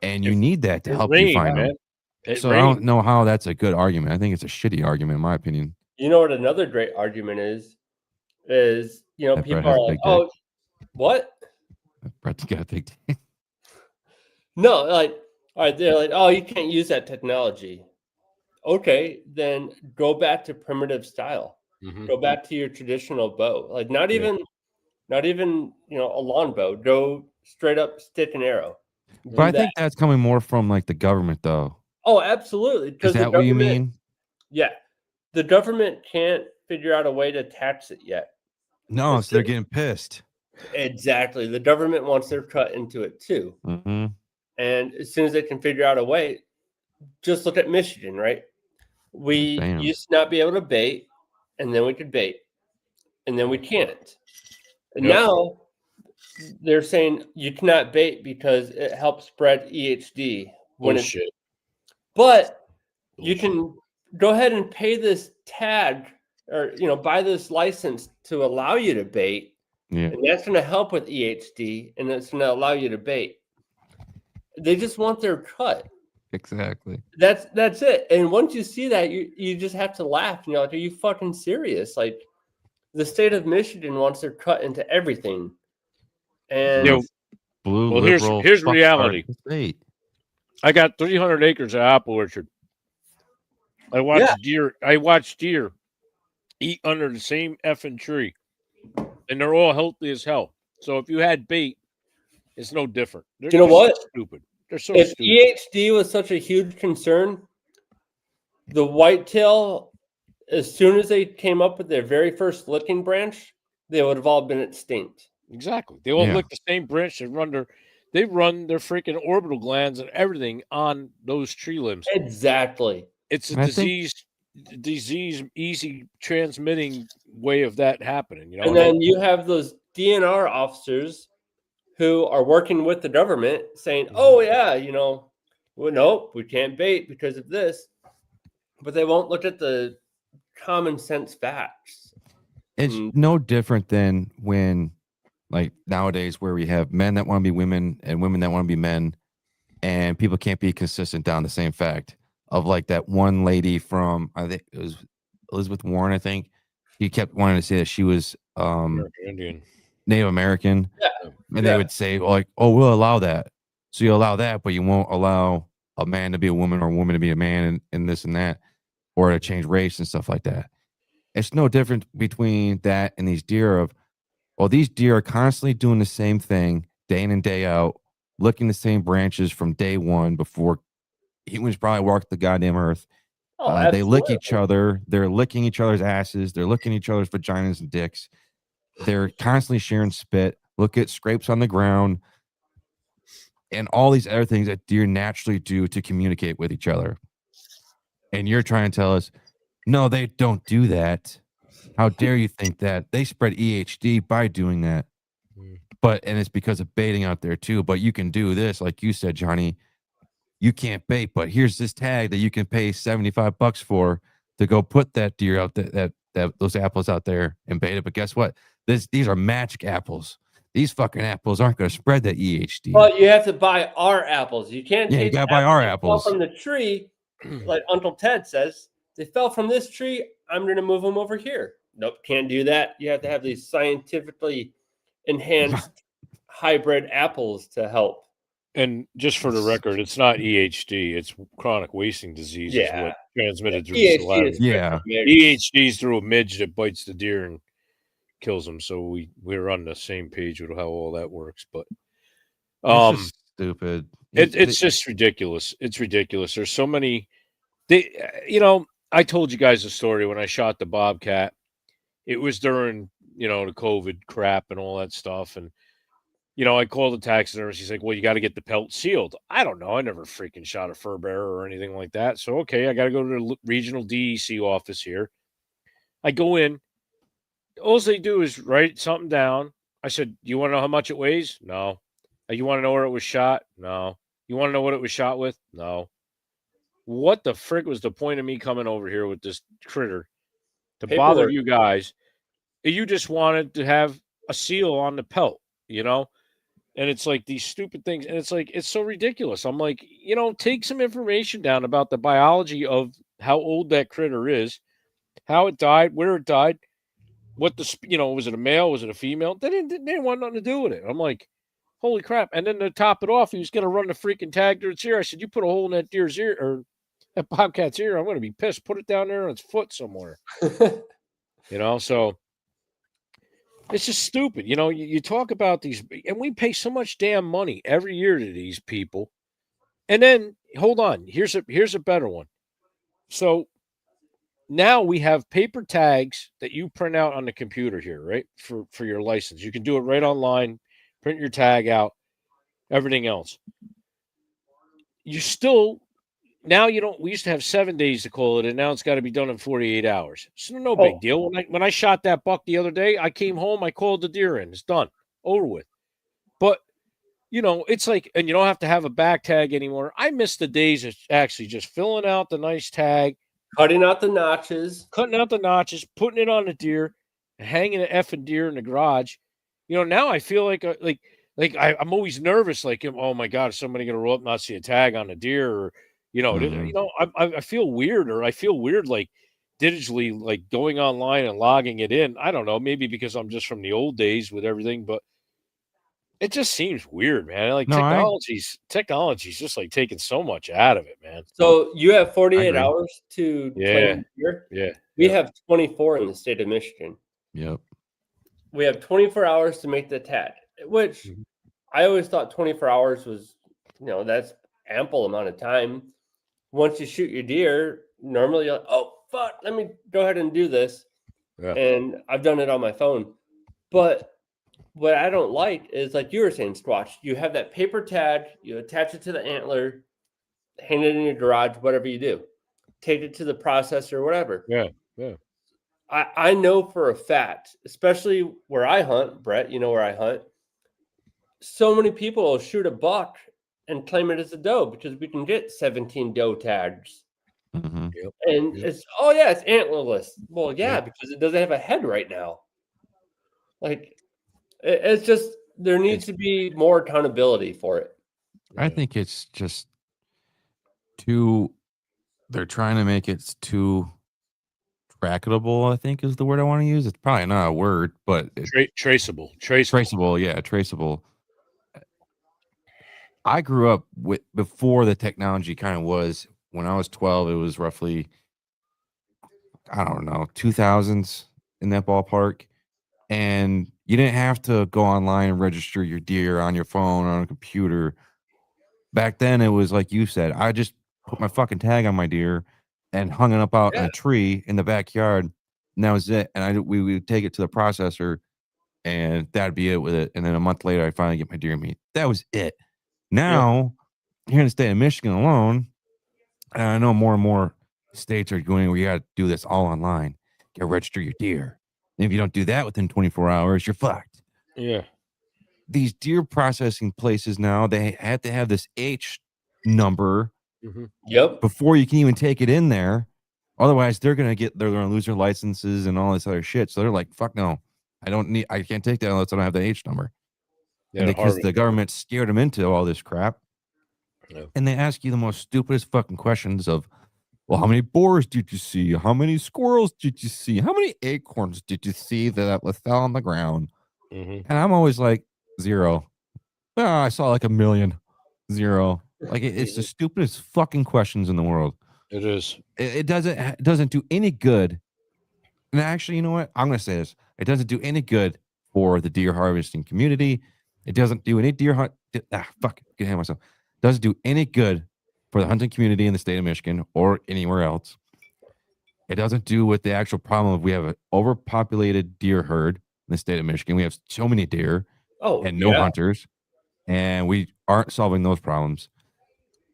and you need that to
It
help
rained,
you find
man.
them.
It
So I
rained.
don't know how that's a good argument. I think it's a shitty argument, in my opinion.
You know what another great argument is
That
people
Brett has
are
a
like,
big dick.
oh, what?
Brett's got a big dick.
No, like, all right, they're like, oh, you can't use that technology. Okay, then go back to primitive style.
Mhm.
Go back to your traditional bow. Like not
Yeah.
even a longbow. Go straight up stick and arrow.
But I think that's coming more from like the government, though.
Oh, absolutely.
Is
Because the
that what you
government,
mean?
yeah, the government can't figure out a way to tax it yet.
No, so they're getting pissed.
Exactly. The government wants their cut into it too.
Mm-hmm.
And as soon as they can figure out a way, just look at Michigan, right? We
Damn.
used to not be able to bait, and then we could bait, and then we can't. And
Yep.
now they're saying you cannot bait because it helps spread EHD.
Bullshit.
But you can go ahead and pay this tag or buy this license to allow you to bait.
Yeah.
And that's going to help with EHD, and it's going to allow you to bait. They just want their cut.
Exactly.
That's it. And once you see that, you just have to laugh. You're like, are you fucking serious? Like, the state of Michigan wants their cut into everything. And
blue.
Well,
liberal,
here's
fuck
reality.
State.
I got 300 acres of apple orchard. I watched deer eat under the same effing tree, and they're all healthy as hell. So if you had bait, it's no different.
You know what?
So stupid. They're so
if
stupid.
EHD was such a huge concern, the whitetail, as soon as they came up with their very first licking branch, they would have all been extinct.
Exactly. They all lick the same branch. They run their freaking orbital glands and everything on those tree limbs.
Exactly.
It's a disease, easy transmitting way of that happening.
And then you have those DNR officers who are working with the government saying, oh, yeah, well, nope, we can't bait because of this. But they won't look at the common sense facts.
It's no different than when, like nowadays, where we have men that want to be women and women that want to be men, and people can't be consistent down the same fact of like that one lady from, I think it was Elizabeth Warren, I think. He kept wanting to say that she was
Indian.
Native American.
Yeah.
And they would say, like, oh, we'll allow that. So you allow that, but you won't allow a man to be a woman or a woman to be a man and this and that, or to change race and stuff like that. It's no different between that and these deer of, well, these deer are constantly doing the same thing day in and day out, licking the same branches from day one before humans probably walked the goddamn earth. They lick each other. They're licking each other's asses. They're licking each other's vaginas and dicks. They're constantly sharing spit. Look at scrapes on the ground and all these other things that deer naturally do to communicate with each other. And you're trying to tell us, no, they don't do that. How dare you think that? They spread EHD by doing that. And it's because of baiting out there too. But you can do this, like you said, Johnny. You can't bait, but here's this tag that you can pay $75 for to go put that deer out that those apples out there and bait it. But guess what? These are magic apples. These fucking apples aren't going to spread that EHD.
Well, you have to buy our apples. You can't.
Yeah, you got to buy our apples
from the tree, like Uncle Ted says. They fell from this tree. I'm going to move them over here. Nope, can't do that. You have to have these scientifically enhanced hybrid apples to help.
And just for the record, it's not EHD. It's chronic wasting disease. Is what transmitted through
EHD
saliva.
is
Yeah.
EHD is through a midge that bites the deer and kills them. So we're on the same page with how all that works. But
It's just stupid.
it's just ridiculous. It's ridiculous. There's so many. I told you guys a story when I shot the bobcat. It was during the COVID crap and all that stuff, and I called the taxidermist. He's like, "Well, you got to get the pelt sealed." I don't know. I never freaking shot a fur bearer or anything like that. So okay, I got to go to the regional DEC office here. I go in. All they do is write something down. I said, "You want to know how much it weighs?" No. You want to know where it was shot? No. You want to know what it was shot with? No. What the frick was the point of me coming over here with this critter to bother you guys? You just wanted to have a seal on the pelt, And it's like these stupid things. And it's like, it's so ridiculous. I'm like, take some information down about the biology of how old that critter is, how it died, where it died, what was it a male? Was it a female? They didn't want nothing to do with it. I'm like, holy crap. And then to top it off, he was going to run the freaking tag to its ear. I said, you put a hole in that deer's ear or that bobcat's ear, I'm going to be pissed. Put it down there on its foot somewhere. So it's just stupid. You talk about these, and we pay so much damn money every year to these people. And then, hold on, here's a better one. So now we have paper tags that you print out on the computer here, right? For your license. You can do it right online, print your tag out, everything else. You still, now we used to have 7 days to call it, and now it's got to be done in 48 hours. So no big deal. When I shot that buck the other day, I came home, I called the deer in. It's done. Over with. But, it's like, and you don't have to have a back tag anymore. I miss the days of actually just filling out the nice tag,
cutting out the notches,
putting it on the deer, and hanging an effing deer in the garage. Now I feel like I'm always nervous. Like, oh my God, is somebody going to roll up and not see a tag on the deer? Or, I feel weird, or I feel weird, like digitally, like going online and logging it in. I don't know, maybe because I'm just from the old days with everything, but it just seems weird, man. Like technology's just like taking so much out of it, man.
So you have 48 hours to claim deer?
Yeah.
We have 24 in the state of Michigan.
Yep.
We have 24 hours to make the tag, which I always thought 24 hours was, that's ample amount of time. Once you shoot your deer, normally you're like, oh, fuck, let me go ahead and do this. Yeah. And I've done it on my phone. But what I don't like is, like you were saying, Squatch, you have that paper tag, you attach it to the antler, hang it in your garage, whatever you do. Take it to the processor, whatever.
Yeah.
I know for a fact, especially where I hunt, Brett, where I hunt, so many people will shoot a buck and claim it as a doe because we can get 17 doe tags.
Mm-hmm.
And it's antlerless. Well, because it doesn't have a head right now. Like, it's just, there needs to be more accountability for it.
I think it's just they're trying to make it too trackable, I think is the word I want to use. It's probably not a word, but
traceable.
Yeah, traceable. I grew up before the technology kind of was. When I was 12, it was roughly, I don't know, 2000s in that ballpark. And you didn't have to go online and register your deer on your phone or on a computer. Back then, it was like you said, I just put my fucking tag on my deer and hung it up out in a tree in the backyard. And that was it. And we would take it to the processor, and that'd be it with it. And then a month later, I finally get my deer meat. That was it. Now, here in the state of Michigan alone, and I know more and more states are going where you got to do this all online. You got to register your deer. And if you don't do that within 24 hours, you're fucked.
Yeah.
These deer processing places now, they have to have this H number before you can even take it in there. Otherwise, they're going to lose their licenses and all this other shit. So they're like, fuck no. I can't take that unless I don't have the H number. And because the government scared them into all this crap. Yeah. And they ask you the most stupidest fucking questions of, well, how many boars did you see? How many squirrels did you see? How many acorns did you see that fell on the ground? And I'm always like, 0. Oh, I saw like 1 million. Zero. Like it's the stupidest fucking questions in the world.
It is.
It doesn't do any good. And actually, you know what? I'm gonna say this. It doesn't do any good for the deer harvesting community. It doesn't do any deer hunt. Fuck, get ahead of myself. Doesn't do any good for the hunting community in the state of Michigan or anywhere else. It doesn't do with the actual problem of we have an overpopulated deer herd in the state of Michigan. We have so many deer and no hunters, and we aren't solving those problems.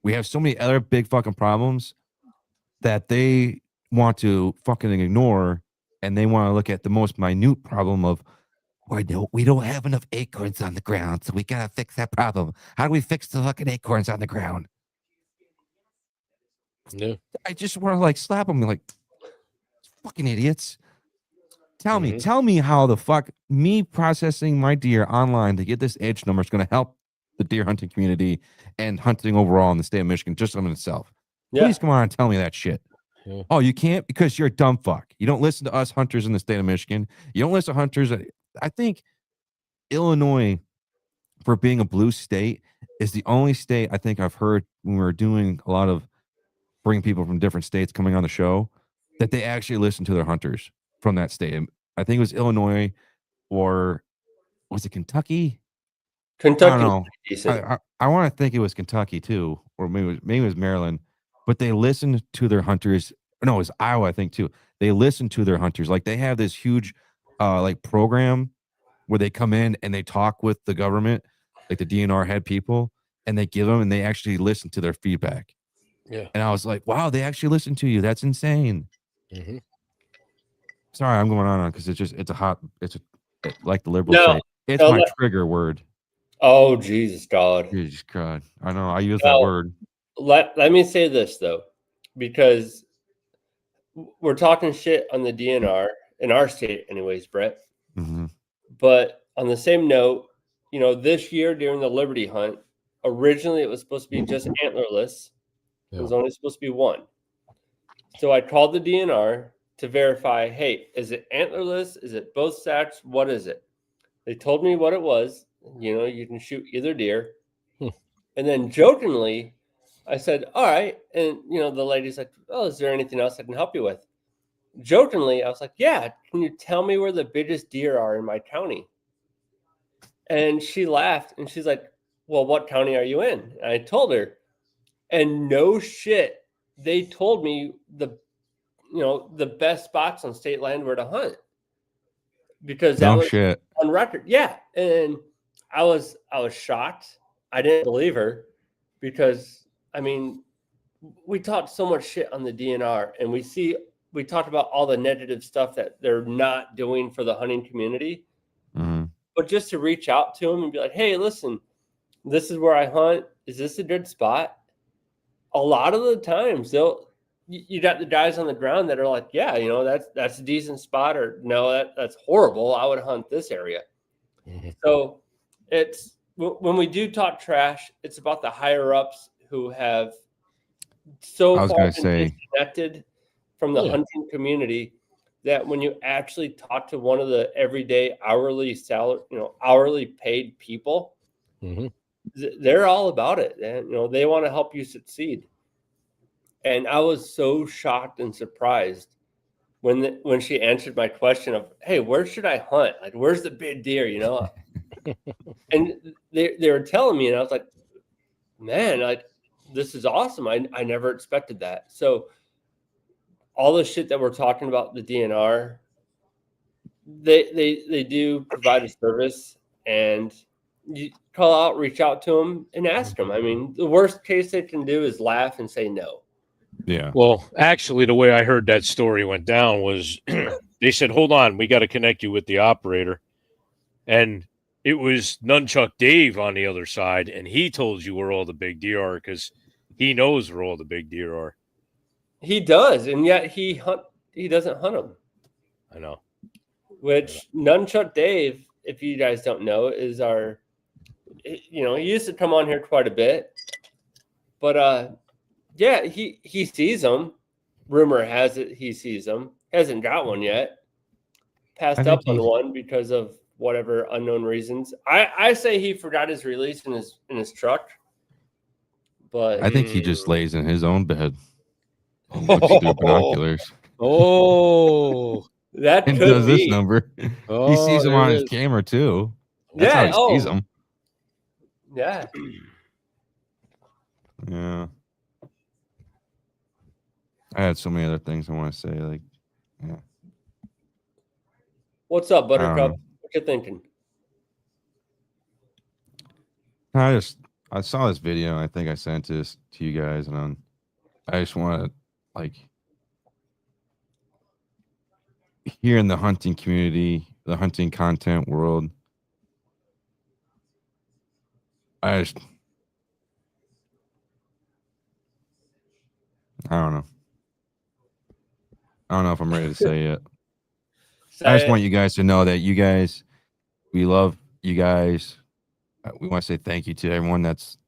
We have so many other big fucking problems that they want to fucking ignore, and they want to look at the most minute problem of, we don't have enough acorns on the ground, so we gotta fix that problem. How do we fix the fucking acorns on the ground?
Yeah.
I just want to like slap them like, fucking idiots. Tell me how the fuck me processing my deer online to get this age number is going to help the deer hunting community and hunting overall in the state of Michigan just on itself.
Yeah.
Please come on and tell me that shit.
Yeah.
Oh, you can't because you're a dumb fuck. You don't listen to us hunters in the state of Michigan. You don't listen to hunters. I think Illinois, for being a blue state, is the only state I think I've heard when we were doing a lot of bring people from different states coming on the show that they actually listen to their hunters from that state. I think it was Illinois, or was it Kentucky?
Kentucky.
I don't know. I want to think it was Kentucky too, or maybe it was Maryland. But they listened to their hunters. No, it was Iowa, I think too. They listen to their hunters. Like they have this huge like program where they come in and they talk with the government, like the DNR head people, and they give them and they actually listen to their feedback.
Yeah.
And I was like, wow, they actually listen to you. That's insane.
Mm-hmm.
Sorry, I'm going on because like the liberals say, it's my trigger word.
Oh, Jesus God.
Jesus God. I know. I use that word.
Let me say this though, because we're talking shit on the DNR in our state anyways, Brett.
Mm-hmm.
But on the same note, this year during the Liberty hunt, originally it was supposed to be just antlerless.
Yeah.
It was only supposed to be one. So I called the DNR to verify, hey, is it antlerless? Is it both sacks? What is it? They told me what it was. You can shoot either deer. And then jokingly, I said, all right. And, the lady's like, oh, is there anything else I can help you with? Jokingly, I was like, yeah, can you tell me where the biggest deer are in my county? And she laughed and she's like, well, what county are you in? And I told her, and no shit, they told me the best spots on state land where to hunt, because that was on record. Yeah. And I was shocked. I didn't believe her because, we talked so much shit on the DNR, and we talked about all the negative stuff that they're not doing for the hunting community.
Mm-hmm.
But just to reach out to them and be like, hey, listen, this is where I hunt. Is this a good spot? A lot of the times you got the guys on the ground that are like, yeah, that's a decent spot, or no, that's horrible. I would hunt this area. Mm-hmm. So it's, when we do talk trash, it's about the higher ups who have so far been disconnected from the hunting community that when you actually talk to one of the everyday hourly paid people,
mm-hmm.
They're all about it. And, they want to help you succeed. And I was so shocked and surprised when she answered my question of, hey, where should I hunt? Like, where's the big deer, And they were telling me, and I was like, man, like, this is awesome. I never expected that. So all the shit that we're talking about, the DNR, they do provide a service, and you call out, reach out to them and ask them. The worst case they can do is laugh and say no.
Yeah.
Well, actually, the way I heard that story went down was they said, hold on, we got to connect you with the operator. And it was Nunchuck Dave on the other side, and he told you where all the big deer are because he knows where all the big deer are.
He does, and yet he doesn't hunt them.
I know.
Which Nunchuck Dave, if you guys don't know, is our, he used to come on here quite a bit, but yeah, he sees them. Rumor has it he sees them. Hasn't got one yet. Passed up on one because of whatever unknown reasons. I say he forgot his release in his truck, But
I think he just lays in his own bed and looks through binoculars
Oh,
that
and
could
does this
be.
number.
oh,
He sees him
there
on
it
his
is.
camera too. That's how
Yeah.
he sees
Oh,
them.
yeah.
Yeah. I had so many other things I want to say. Like, yeah,
What's up,
I don't
Buttercup?
know.
What you thinking?
I saw this video and I think I sent this to you guys, and I just want to, like, here in the hunting community, the hunting content world, I don't know. I don't know if I'm ready to say it. I just want you guys to know that we love you guys. We want to say thank you to everyone that's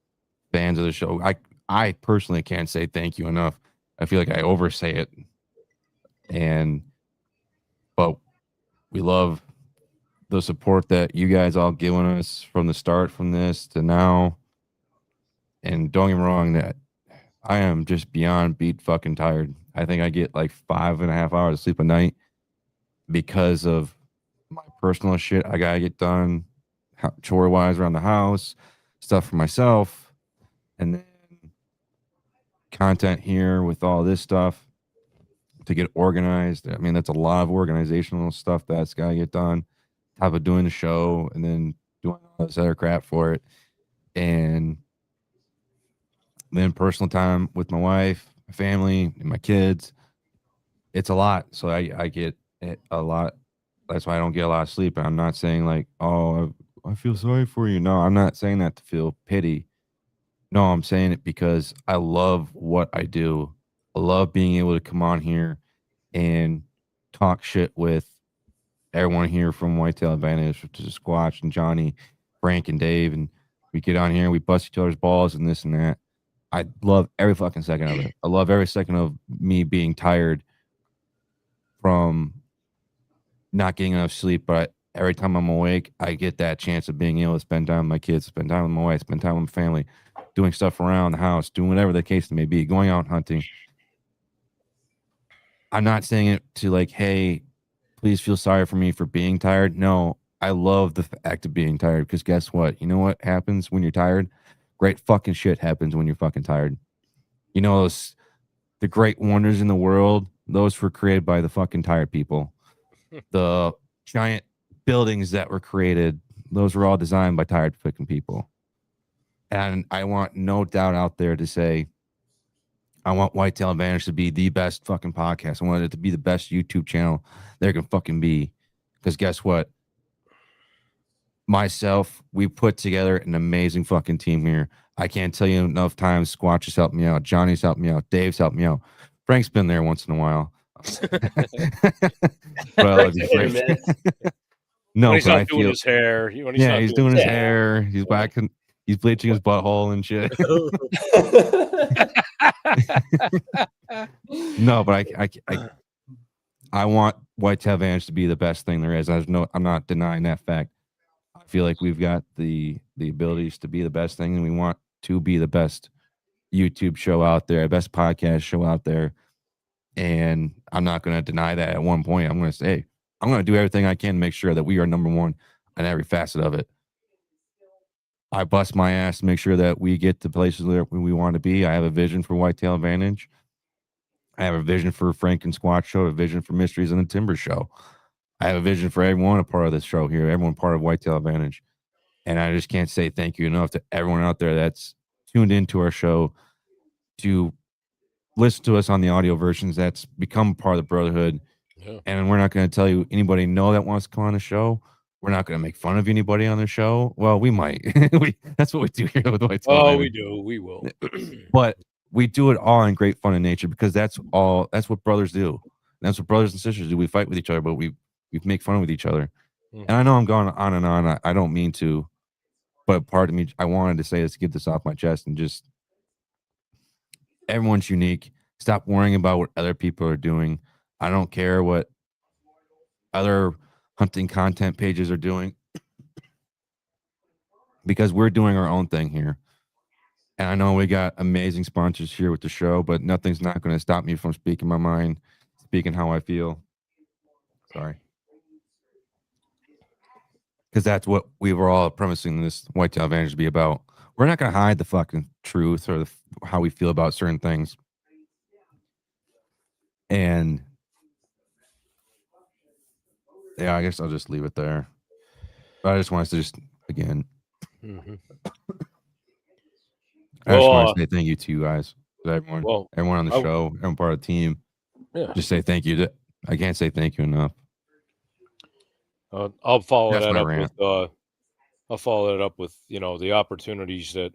fans of the show. I personally can't say thank you enough. I feel like I oversay it. But we love the support that you guys all given us from the start, from this to now. And don't get me wrong, that I am just beyond beat fucking tired. I think I get like 5.5 hours of sleep a night because of my personal shit I gotta get done, chore wise around the house, stuff for myself, and then content here with all this stuff to get organized. I mean, that's a lot of organizational stuff that's gotta get done. Top of doing the show and then doing all this other crap for it, and then personal time with my wife, my family, and my kids. It's a lot, so I get it a lot. That's why I don't get a lot of sleep. And I'm not saying like, oh, I feel sorry for you. No, I'm not saying that to feel pity. No, I'm saying it because I love what I do. I love being able to come on here and talk shit with everyone here from Whitetail Advantage, which is Squatch and Johnny, Frank and Dave, and we get on here and we bust each other's balls and this and that. I love every fucking second of it. I love every second of me being tired from not getting enough sleep, but every time I'm awake, I get that chance of being able to spend time with my kids, spend time with my wife, spend time with my family, doing stuff around the house, doing whatever the case may be, going out hunting. I'm not saying it to like, hey, please feel sorry for me for being tired. No, I love the fact of being tired because guess what? You know what happens when you're tired? Great fucking shit happens when you're fucking tired. You know, the great wonders in the world, those were created by the fucking tired people. The giant buildings that were created, those were all designed by tired fucking people. And I want no doubt out there to say, I want Whitetail Advantage to be the best fucking podcast. I want it to be the best YouTube channel there can fucking be. Because guess what? Myself, we put together an amazing fucking team here. I can't tell you enough times Squatch has helped me out. Johnny's helped me out. Dave's helped me out. Frank's been there once in a while. But I love you, Frank. No,
when he's
but
not
I
doing
feel
his hair. When
yeah, he's doing his
hair.
hair. He's whacking. He's bleaching his butthole and shit. No, but I want Whitetail Advantage to be the best thing there is. I'm not denying that fact. I feel like we've got the abilities to be the best thing, and we want to be the best YouTube show out there, best podcast show out there. And I'm not going to deny that at one point. I'm going to say, hey, I'm going to do everything I can to make sure that we are number one in every facet of it. I bust my ass to make sure that we get to places where we want to be. I have a vision for Whitetail Advantage. I have a vision for Frank and Squatch Show, a vision for Mysteries and the Timber Show. I have a vision for everyone a part of this show here, everyone part of Whitetail Advantage. And I just can't say thank you enough to everyone out there that's tuned into our show to listen to us on the audio versions, that's become part of the brotherhood. Yeah. And we're not going to tell you anybody no that wants to come on the show. We're not going to make fun of anybody on the show. Well, we might. That's what we do here with Whitetail.
Oh, we do. We will.
But we do it all in great fun and nature because that's what brothers do. And that's what brothers and sisters do. We fight with each other, but we make fun with each other. And I know I'm going on and on. I don't mean to, but part of me, I wanted to say this to get this off my chest and just everyone's unique. Stop worrying about what other people are doing. I don't care what other hunting content pages are doing because we're doing our own thing here. And I know we got amazing sponsors here with the show, but nothing's not going to stop me from speaking my mind, speaking how I feel. Sorry. Because that's what we were all premising this Whitetail Advantage to be about. We're not going to hide the fucking truth or how we feel about certain things. And yeah, I guess I'll just leave it there. But I just want us to just, again,
Mm-hmm.
I just want to say thank you to you guys, to everyone, everyone on the
I-
show, everyone part of the team.
Yeah.
Just say thank you. I can't say thank you enough.
I'll follow
That's
that
my
up
rant.
with I'll follow that up with, the opportunities that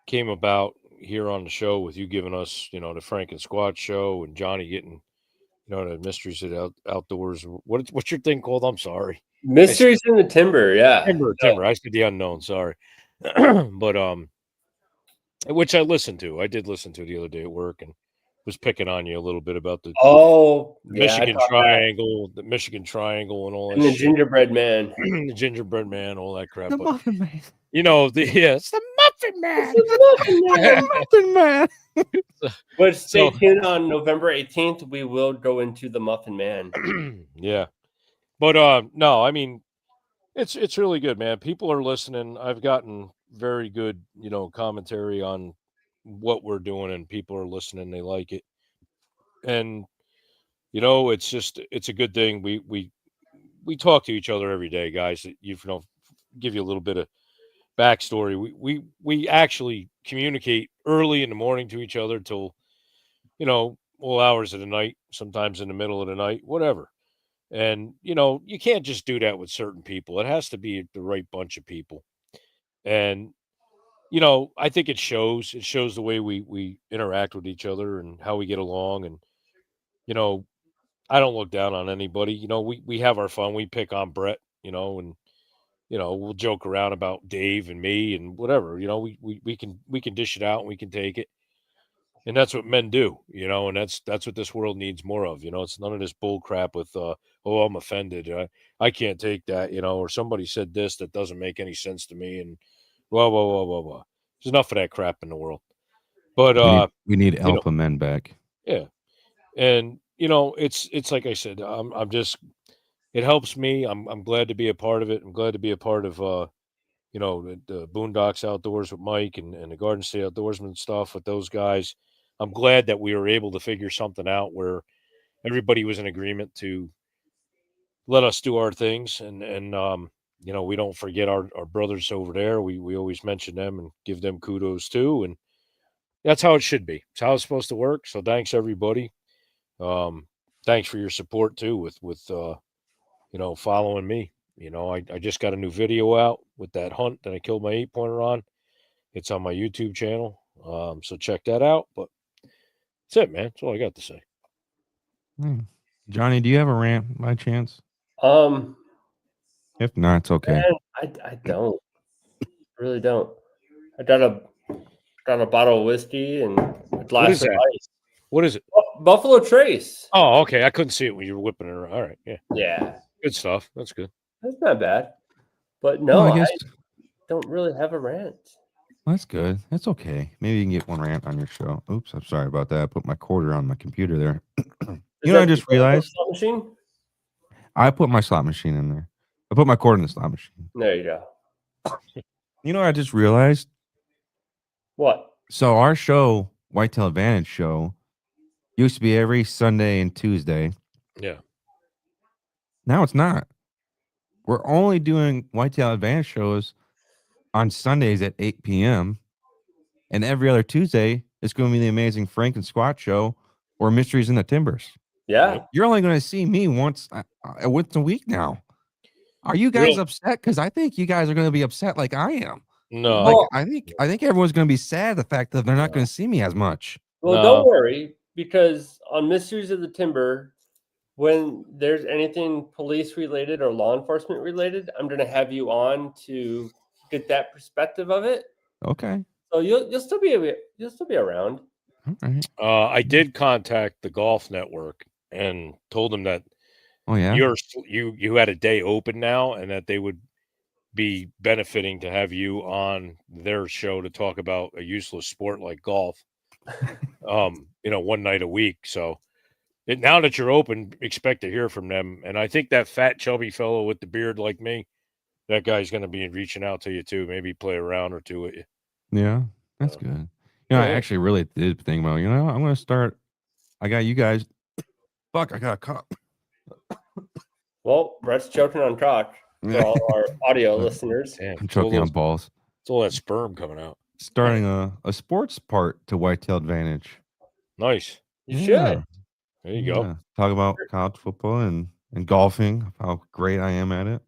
came about here on the show with you giving us, the Frank and Squatch show and Johnny getting, the Mysteries of Outdoors. What's your thing called? I'm sorry.
Mysteries in the Timber, yeah.
Timber. I said the unknown, sorry. But which I listened to. I did listen to the other day at work and was picking on you a little bit about the Michigan Triangle, the Michigan Triangle and all that
and the
shit.
Gingerbread Man.
The Gingerbread Man, all that crap.
The
But,
Muffin Man.
it's the Muffin Man.
The Muffin Man.
But stay tuned on November 18th. We will go into the Muffin Man.
Yeah. But no, I mean, it's really good, man. People are listening. I've gotten very good, commentary on what we're doing, and people are listening. They like it. And it's a good thing. We talk to each other every day, guys. Give you a little bit of backstory. We actually communicate early in the morning to each other till all hours of the night, sometimes in the middle of the night, whatever. And you can't just do that with certain people. It has to be the right bunch of people. And I think it shows. It shows the way we interact with each other and how we get along. And I don't look down on anybody. We have our fun. We pick on Brett, and we'll joke around about Dave and me and whatever. We can dish it out and we can take it. And that's what men do, and that's what this world needs more of. It's none of this bull crap with oh, I'm offended. I can't take that, or somebody said this that doesn't make any sense to me, and blah blah blah blah blah. There's enough of that crap in the world. But
we need alpha men back.
Yeah. And it's like I said, I'm just, it helps me. I'm glad to be a part of it. I'm glad to be a part of the Boondocks Outdoors with Mike and the Garden State Outdoorsman stuff with those guys. I'm glad that we were able to figure something out where everybody was in agreement to let us do our things, and we don't forget our brothers over there. We always mention them and give them kudos too, and that's how it should be. It's how it's supposed to work. So thanks everybody. Thanks for your support too with following me. I just got a new video out with that hunt that I killed my 8-pointer on. It's on my YouTube channel. So check that out. But that's it, man. That's all I got to say.
Johnny, do you have a rant by chance? If not, it's okay.
Man, I don't. I really don't. I got a bottle of whiskey and a glass of ice.
What is it?
Buffalo Trace.
Oh, okay. I couldn't see it when you were whipping it around. All right. Yeah.
Yeah.
Good stuff. That's good.
That's not bad. But no,
I guess
I don't really have a rant.
That's good. That's okay. Maybe you can get one rant on your show. Oops, I'm sorry about that. I put my quarter on my computer there. I just realized
slot machine?
I put my slot machine in there. I put my quarter in the slot machine.
There you go.
I just realized.
What?
So our show, Whitetail Advantage show, used to be every Sunday and Tuesday.
Yeah.
Now it's not. We're only doing Whitetail Advantage shows on Sundays at 8 p.m. And every other Tuesday, it's going to be the amazing Frank and Squatch show or Mysteries in the Timbers.
Yeah.
You're only going to see me once a week now. Are you guys upset? Because I think you guys are going to be upset like I am.
No.
I think everyone's going to be sad the fact that they're not going to see me as much.
Well, don't worry, because on Mysteries of the Timber, when there's anything police related or law enforcement related, I'm going to have you on to get that perspective of it.
Okay.
So you'll still be around.
All right.
I did contact the Golf Network and told them that
you had a
day open now, and that they would be benefiting to have you on their show to talk about a useless sport like golf. One night a week. So now that you're open, expect to hear from them. And I think that fat, chubby fellow with the beard like me, that guy's going to be reaching out to you too. Maybe play a round or two with you.
Yeah, that's good. I actually really did think about, I'm going to start. I got you guys. Fuck, I got a cop.
Well, Brett's choking on cock for all our audio listeners.
Damn,
I'm choking on balls.
It's all that sperm coming out.
Starting a sports part to Whitetail Advantage.
Nice.
You should.
There you go.
Talk about college football and golfing, how great I am at it.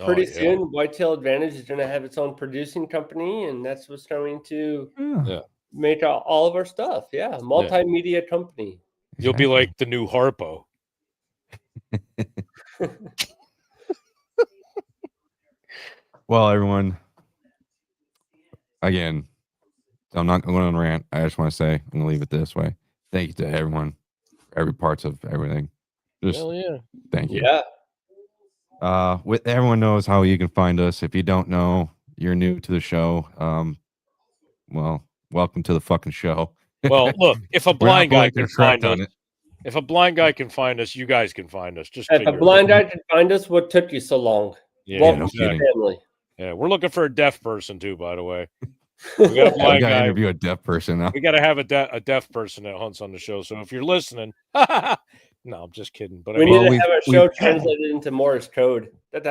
Pretty soon, Whitetail Advantage is going to have its own producing company, and that's what's going to make all of our stuff. Yeah, multimedia company.
You'll be like the new Harpo.
Well, everyone, again, I'm not going on a rant. I just want to say, I'm going to leave it this way. Thank you to everyone, every parts of everything. Just thank you.
Yeah.
Everyone knows how you can find us. If you don't know, you're new to the show. Well, welcome to the fucking show.
Well, look, if a blind guy can find us, you guys can find us. Just
if a blind guy can find us, what took you so long?
Yeah,
welcome to the family.
Yeah, we're looking for a deaf person too, by the way. We got a blind guy.
Interview a deaf person now.
We got to have a deaf person that hunts on the show. So if you're listening, no, I'm just kidding. But
we need to have our show translated into Morse code. ..
We've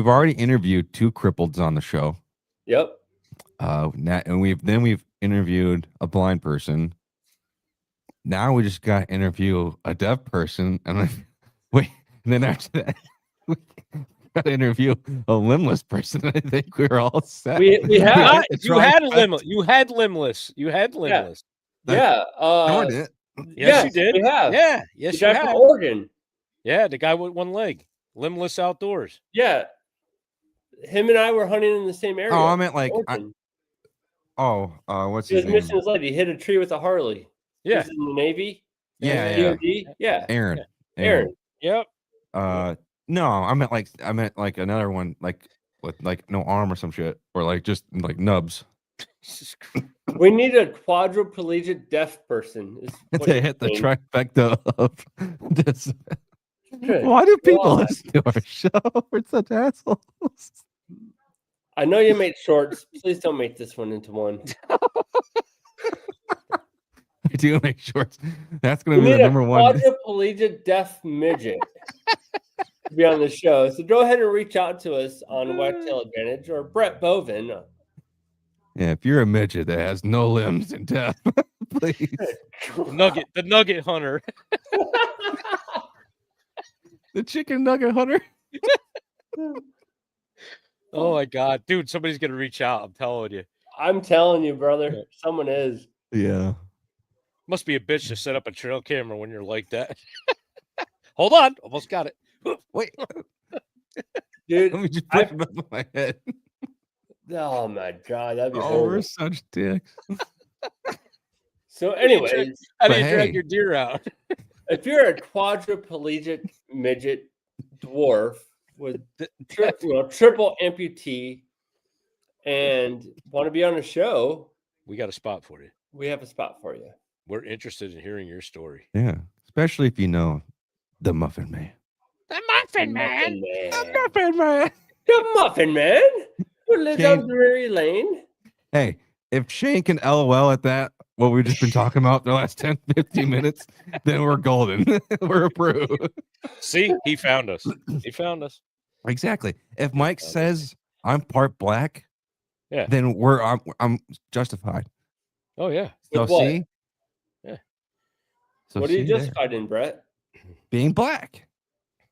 already interviewed 2 crippleds on the show.
Yep.
And we've interviewed a blind person. Now we just got to interview a deaf person, and then after that, we got to interview a limbless person. I think we're all set.
We have.
You had limbless.
Yeah.
Yes, you did.
We have.
Yeah. Yes,
you
have.
From Oregon.
Yeah, the guy with one leg, limbless outdoors.
Yeah. Him and I were hunting in the same area.
Oh, I meant like. What's his name?
He was missing his leg. He hit a tree with a Harley.
Yeah.
He's in the Navy.
Yeah.
Yeah.
Aaron.
Yep.
No, I meant like another one, like with like no arm or some shit, or like just like nubs.
We need a quadriplegic deaf person.
To hit the trifecta of this. Why do people listen to our show? We're such assholes.
I know you made shorts. Please don't make this one into one.
I do make shorts. That's going to be the number one.
Quadriplegic deaf midget to be on the show. So go ahead and reach out to us on Whitetail Advantage or Brett Boven.
Yeah, if you're a midget that has no limbs and deaf, please.
The nugget hunter.
The chicken nugget hunter.
Oh my God, dude, somebody's gonna reach out. I'm telling you.
I'm telling you, brother. Someone is.
Yeah.
Must be a bitch to set up a trail camera when you're like that. Hold on, almost got it.
Wait,
dude.
Let me just push it up my head.
Oh my God, that'd be
we're such dicks.
So, anyways,
how do you drag your deer out?
If you're a quadriplegic midget dwarf with triple amputee and want to be on a show,
we got a spot for you.
We have a spot for you.
We're interested in hearing your story.
Yeah, especially if you know the Muffin Man.
The Muffin Man.
The Muffin Man.
The Muffin Man who lives on Drury Lane.
Hey, if Shane can LOL at that, what we've just been talking about the last 10, 15 minutes, then we're golden. We're approved.
See, he found us. He found us.
Exactly. If Mike says I'm part black, then I'm justified.
Oh yeah.
So see,
So what are you justified in, Brett?
Being black.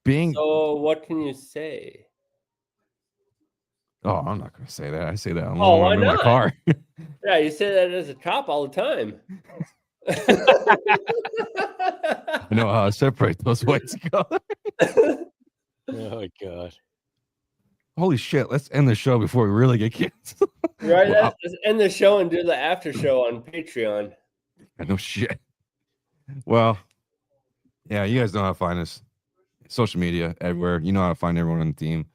So what can you say?
Oh, I'm not going to say that. I say that in
my
car.
Yeah, you say that as a cop all the time.
I know how to separate those white colors.
Oh my God.
Holy shit, let's end the show before we really get canceled.
Right, let's end the show and do the after show on Patreon.
I know shit. Well, yeah, you guys know how to find us. social media, everywhere. You know how to find everyone on the team.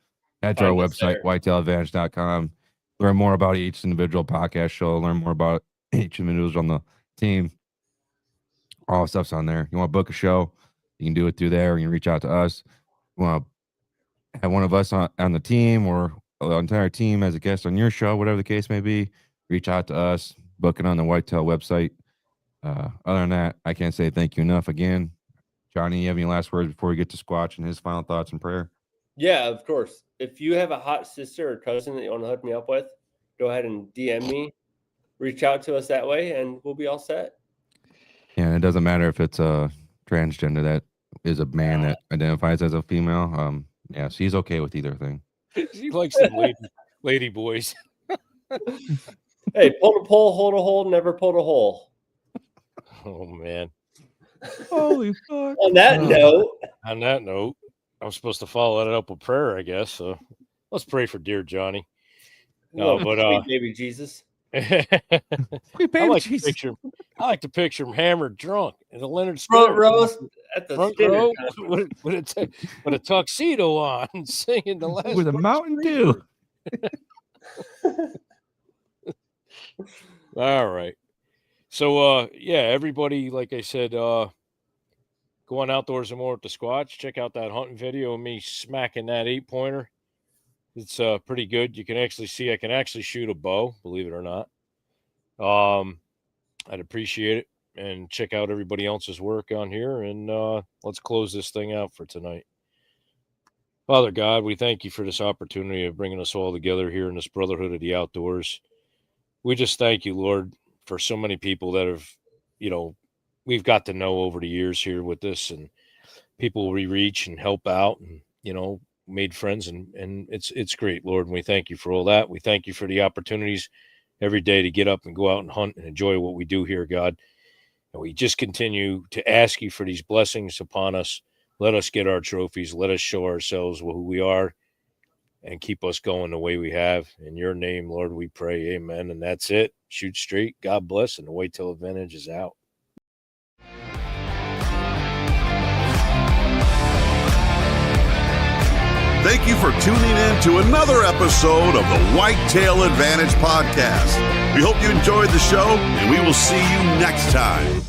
Head to our website, whitetailadvantage.com. Learn more about each individual podcast show. Learn more about each individual on the team. All the stuff's on there. You want to book a show, you can do it through there. You can reach out to us. You want to have one of us on the team or the entire team as a guest on your show, whatever the case may be, reach out to us. Book it on the Whitetail website. Other than that, I can't say thank you enough again. Johnny, you have any last words before we get to Squatch and his final thoughts and prayer?
Yeah, of course. If you have a hot sister or cousin that you want to hook me up with, go ahead and DM me. Reach out to us that way, and we'll be all set.
Yeah, and it doesn't matter if it's a transgender that is a man that identifies as a female. Yeah, she's okay with either thing.
She likes the lady boys.
Hey, pull a pole, hold a hole, never pulled a hole.
Oh, man.
Holy fuck.
On that note,
I'm supposed to follow that up with prayer, I guess. So let's pray for dear Johnny. No, but
sweet baby Jesus.
Sweet baby
I like
Jesus.
to picture him hammered drunk in the Leonard
Front
Skinner
row at the
front
Skinner
row
conference.
with a tuxedo on, singing the last
With a Mountain Dew.
All right. So yeah, everybody, like I said, going outdoors and more with the Squatch. Check out that hunting video of me smacking that 8-pointer. It's pretty good. You can actually see I can actually shoot a bow, believe it or not. I'd appreciate it. And check out everybody else's work on here. And let's close this thing out for tonight. Father God, we thank you for this opportunity of bringing us all together here in this brotherhood of the outdoors. We just thank you, Lord, for so many people that have, we've got to know over the years here with this, and people we reach and help out and, made friends, and it's great, Lord. And we thank you for all that. We thank you for the opportunities every day to get up and go out and hunt and enjoy what we do here, God. And we just continue to ask you for these blessings upon us. Let us get our trophies. Let us show ourselves who we are and keep us going the way we have. In your name, Lord, we pray. Amen. And that's it. Shoot straight. God bless. And the Whitetail Advantage is out.
Thank you for tuning in to another episode of the Whitetail Advantage podcast. We hope you enjoyed the show, and we will see you next time.